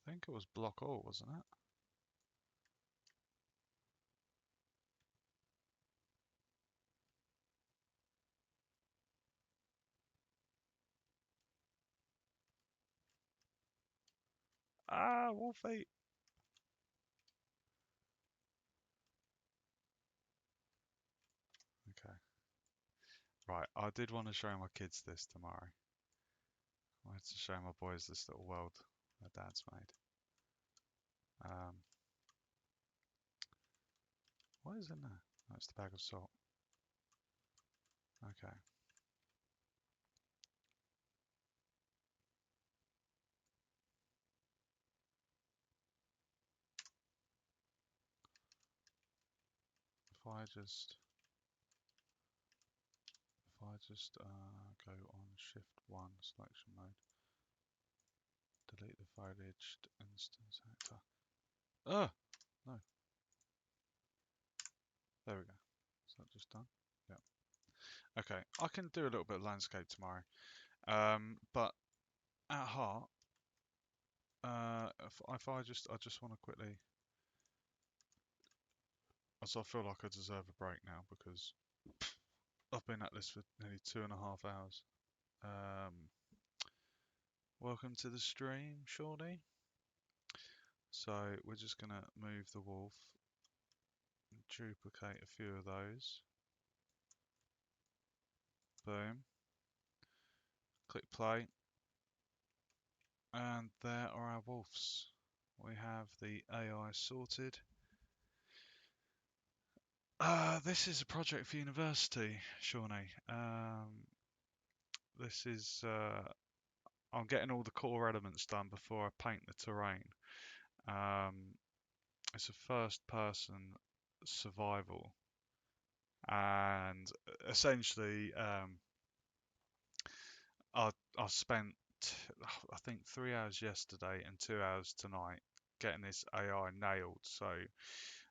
I think it was block all, wasn't it? Ah, Wolfie. Okay. Right, I did want to show my kids this tomorrow. I wanted to show my boys this little world my dad's made. What is in there? That's the bag of salt. Okay. If I I just go on shift 1 selection mode, delete the foliage instance actor. Oh, no. There we go. Is that just done? Yeah. Okay, I can do a little bit of landscape tomorrow. But at heart, if I just want to quickly, as I feel like I deserve a break now because I've been at this for nearly 2.5 hours. Welcome to the stream, Shawnee. So we're just gonna move the wolf, duplicate a few of those. Boom. Click play. And there are our wolves. We have the AI sorted. This is a project for university, Shawnee. This is I'm getting all the core elements done before I paint the terrain. It's a first-person survival, and essentially, I spent I think 3 hours yesterday and 2 hours tonight getting this AI nailed. So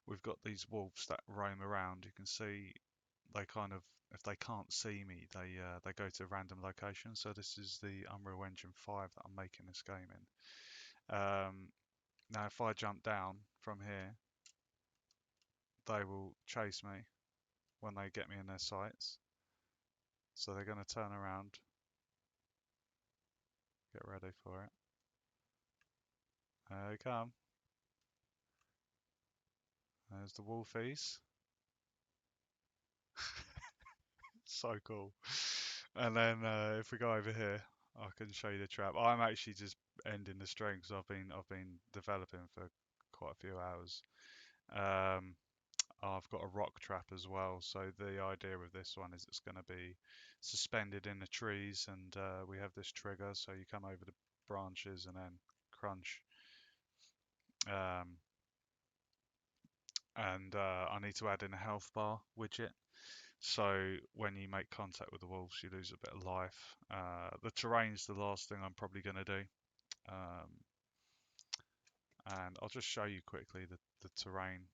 we've got these wolves that roam around. You can see they kind of, if they can't see me, they go to random locations. So this is the Unreal Engine 5 that I'm making this game in. Now if I jump down from here, they will chase me when they get me in their sights. So they're going to turn around, get ready for it. There they come. There's the wolfies. So cool. And then if we go over here, I can show you the trap. I'm actually just ending the stream because I've been developing for quite a few hours. I've got a rock trap as well. So the idea with this one is it's going to be suspended in the trees, and we have this trigger. So you come over the branches and then crunch. And I need to add in a health bar widget. So when you make contact with the wolves, you lose a bit of life. The terrain's the last thing I'm probably going to do. And I'll just show you quickly the terrain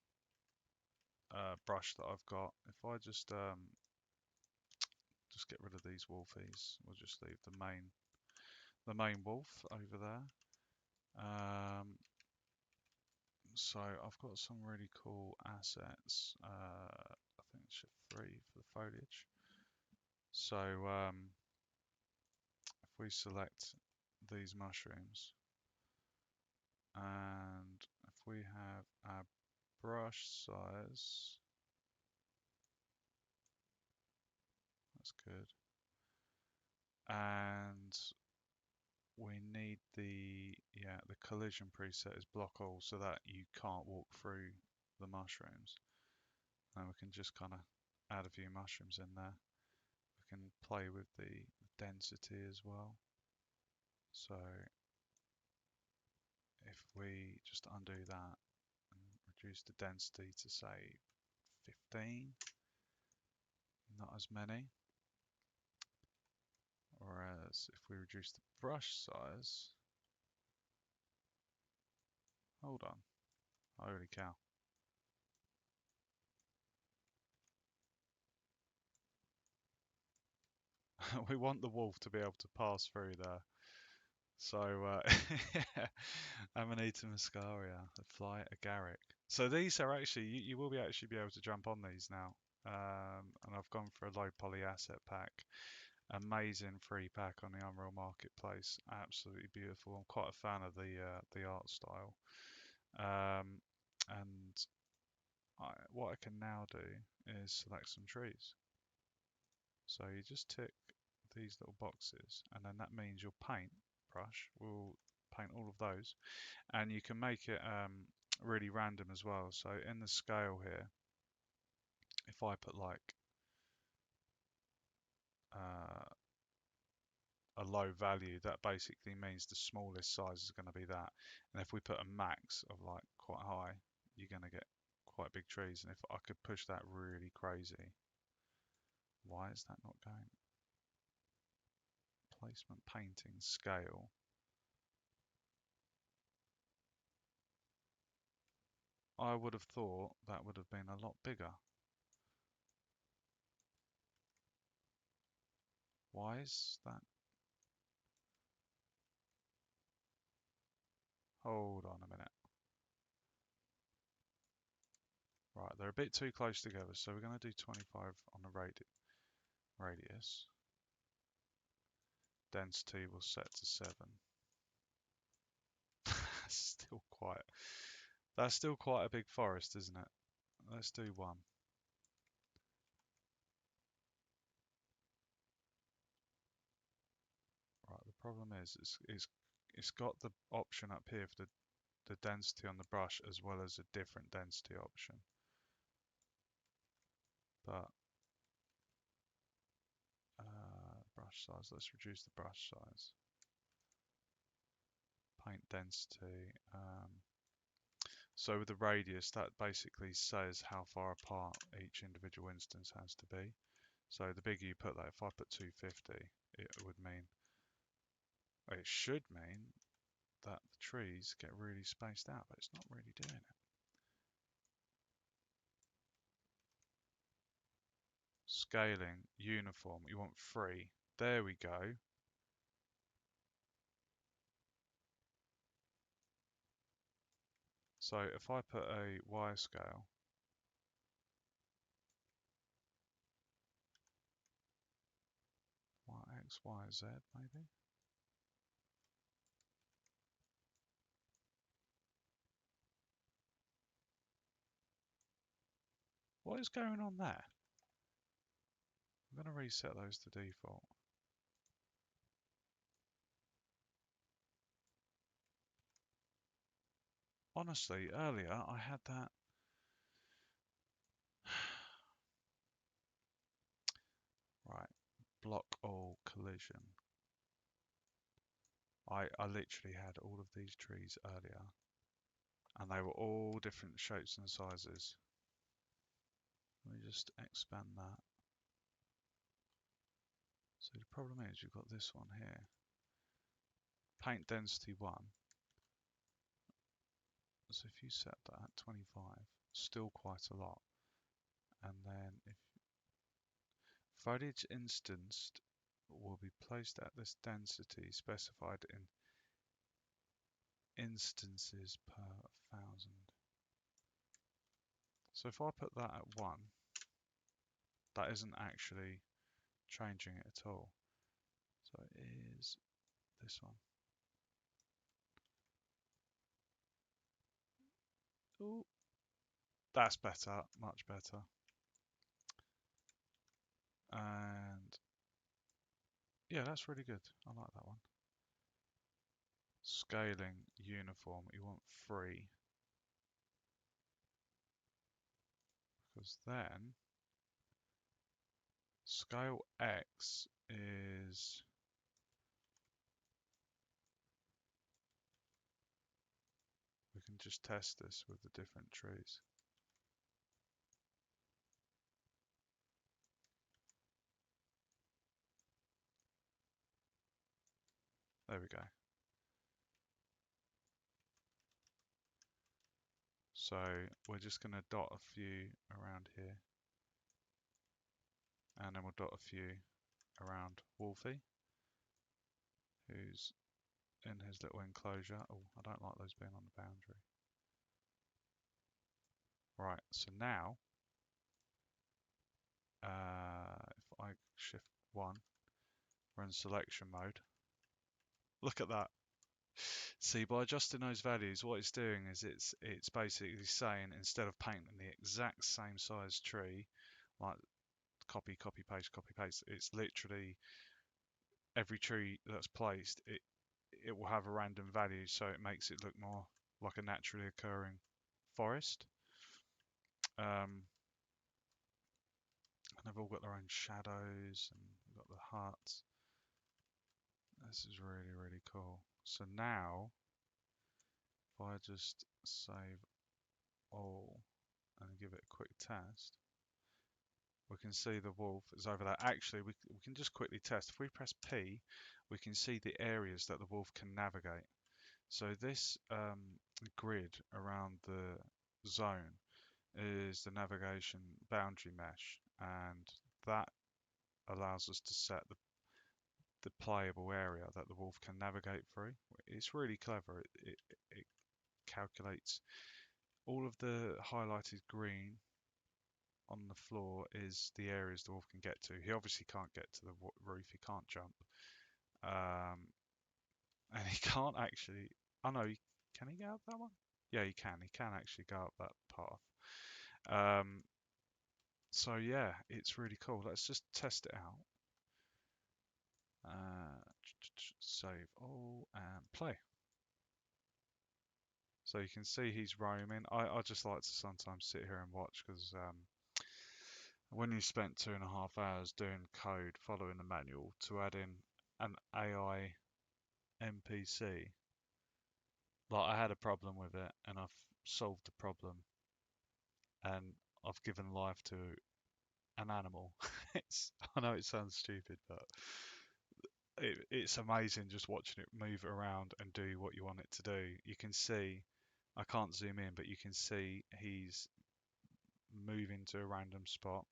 brush that I've got. If I just get rid of these wolfies, we'll just leave the main wolf over there. So I've got some really cool assets. I think it's shift 3 for the foliage. So if we select these mushrooms, and if we have our brush size, that's good. And we need the collision preset is block all so that you can't walk through the mushrooms. And we can just kind of add a few mushrooms in there. We can play with the density as well. So if we just undo that and reduce the density to say 15, not as many. Whereas if we reduce the brush size, hold on, holy cow. We want the wolf to be able to pass through there. So, Amanita muscaria, the fly agaric. So these are actually, you will actually be able to jump on these now. And I've gone for a low poly asset pack. Amazing free pack on the Unreal Marketplace. Absolutely beautiful. I'm quite a fan of the art style. And what I can now do is select some trees. So you just tick these little boxes, and then that means your paint brush will paint all of those, and you can make it really random as well. So in the scale here, if I put like a low value, that basically means the smallest size is going to be that. And if we put a max of like quite high, you're going to get quite big trees. And if I could push that really crazy, why is that not going? placement, painting, scale. I would have thought that would have been a lot bigger. Why is that? Hold on a minute. Right, they're a bit too close together, so we're going to do 25 on the radius. Density will set to 7. That's still quite a big forest, isn't it? Let's do 1. Right, the problem is it's got the option up here for the density on the brush as well as a different density option. But brush size, let's reduce the brush size. Paint density. So with the radius, that basically says how far apart each individual instance has to be. So the bigger you put that, if I put 250, it would mean, it should mean that the trees get really spaced out, but it's not really doing it. Scaling, uniform, you want 3. There we go. So if I put a Y scale, X, Y, Z maybe? What is going on there? I'm going to reset those to default. Honestly, earlier I had that. Right, block all collision. I literally had all of these trees earlier, and they were all different shapes and sizes. Let me just expand that. So the problem is you've got this one here. Paint density 1. So if you set that at 25, still quite a lot. And then if foliage instanced will be placed at this density specified in instances per 1,000. So if I put that at 1, that isn't actually changing it at all. So it is this one. Ooh, that's better, much better. And yeah, that's really good. I like that one. Scaling, uniform, you want 3. Because then scale X is we can just test this with the different trees. There we go. So we're just going to dot a few around here. And then we'll dot a few around Wolfie, who's in his little enclosure. Oh, I don't like those being on the boundary. Right, so now, if I shift 1, we're in selection mode. Look at that. See, by adjusting those values, what it's doing is it's basically saying instead of painting the exact same size tree, like copy, copy, paste, it's literally every tree that's placed, it will have a random value, so it makes it look more like a naturally occurring forest. And they've all got their own shadows and got the hearts. This is really, really cool. So now, if I just save all and give it a quick test, We can see the wolf is over there. Actually, we can just quickly test. If we press P, we can see the areas that the wolf can navigate. So this grid around the zone is the navigation boundary mesh, and that allows us to set the playable area that the wolf can navigate through. It's really clever. It calculates all of the highlighted green on the floor is the areas the wolf can get to. He obviously can't get to the roof. He can't jump, um, and he can't actually. Oh no, can he go up that one? Yeah, he can. He can actually go up that path. Um, so yeah, it's really cool. Let's just test it out. Save all and play. So you can see he's roaming. I just like to sometimes sit here and watch because when you spent 2.5 hours doing code, following the manual to add in an AI NPC, like I had a problem with it and I've solved the problem and I've given life to an animal. I know it sounds stupid, but it's amazing just watching it move around and do what you want it to do. You can see, I can't zoom in, but you can see he's moving to a random spot,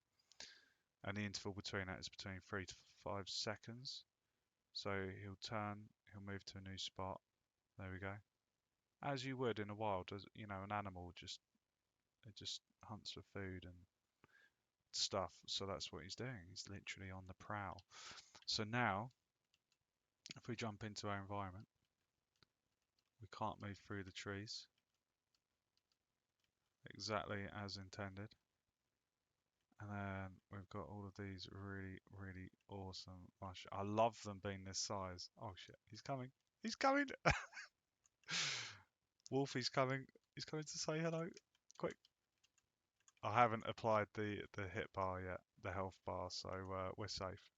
and the interval between that is between 3 to 5 seconds. So he'll turn, he'll move to a new spot. There we go. As you would in a wild, an animal just hunts for food and stuff. So that's what he's doing. He's literally on the prowl. So now, if we jump into our environment, we can't move through the trees exactly as intended. And then we've got all of these really, really awesome mush. I love them being this size. Oh shit, he's coming. He's coming. Wolfie's coming. He's coming to say hello. Quick. I haven't applied the hit bar yet, the health bar, so we're safe.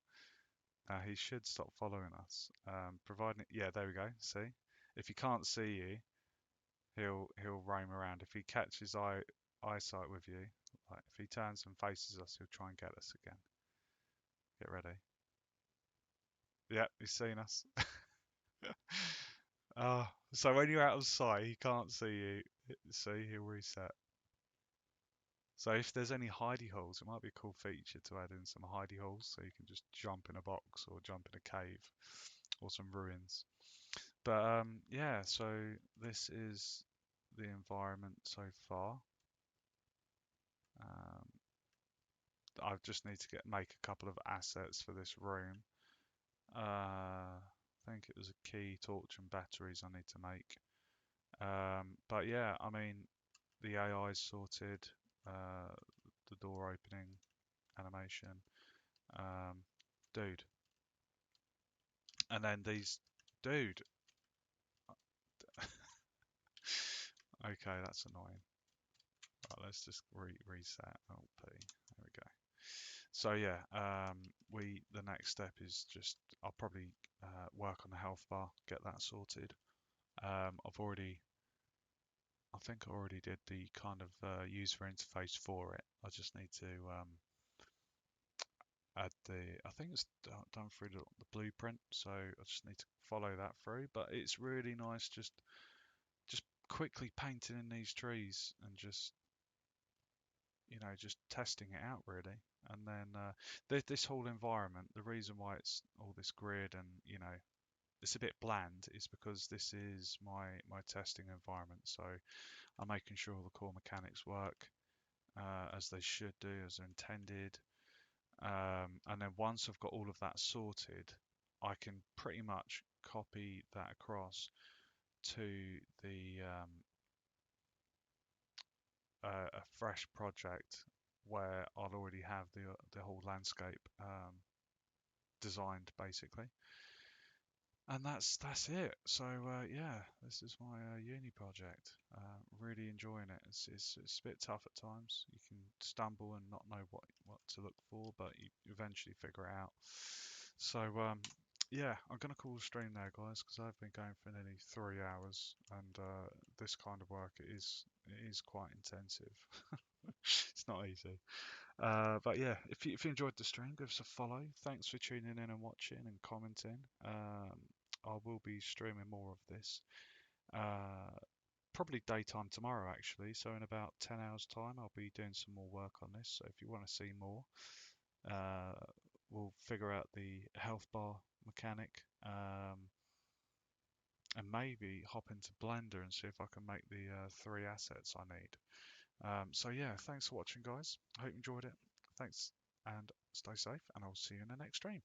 Now he should stop following us. Providing, yeah, there we go. See, if he can't see you, he'll roam around. If he catches eyesight with you, like if he turns and faces us, he'll try and get us again. Get ready. Yep, he's seen us. So when you're out of sight, he can't see you. See, he'll reset. So if there's any hidey holes, it might be a cool feature to add in some hidey holes, so you can just jump in a box or jump in a cave or some ruins. But yeah, so this is the environment so far. Um, I just need to make a couple of assets for this room. I think it was a key, torch, and batteries I need to make. But yeah, I mean, the AI is sorted, uh, the door opening animation, um, dude. And then dude. Okay, that's annoying. Right, let's just reset. Oh, P. There we go. So yeah, the next step is just I'll probably work on the health bar, get that sorted. I think I already did the kind of user interface for it. I just need to add I think it's done through the blueprint, so I just need to follow that through. But it's really nice just quickly painting in these trees and just testing it out really. And then this whole environment, the reason why it's all this grid and it's a bit bland is because this is my testing environment. So I'm making sure all the core mechanics work as they should do, as they're intended. And then once I've got all of that sorted, I can pretty much copy that across to a fresh project where I'll already have the whole landscape designed basically. And that's it. So yeah, this is my uni project. Really enjoying it. It's a bit tough at times. You can stumble and not know what to look for, but you eventually figure it out. So yeah, I'm gonna call the stream there, guys, because I've been going for nearly 3 hours, and this kind of work is quite intensive. It's not easy. But yeah, if you enjoyed the stream, give us a follow. Thanks for tuning in and watching and commenting. I will be streaming more of this. Uh, Probably daytime tomorrow actually. So in about 10 hours time, I'll be doing some more work on this. So if you want to see more, uh, we'll figure out the health bar mechanic, and maybe hop into Blender and see if I can make the three assets I need. So yeah, thanks for watching, guys. I hope you enjoyed it. Thanks and stay safe, and I'll see you in the next stream.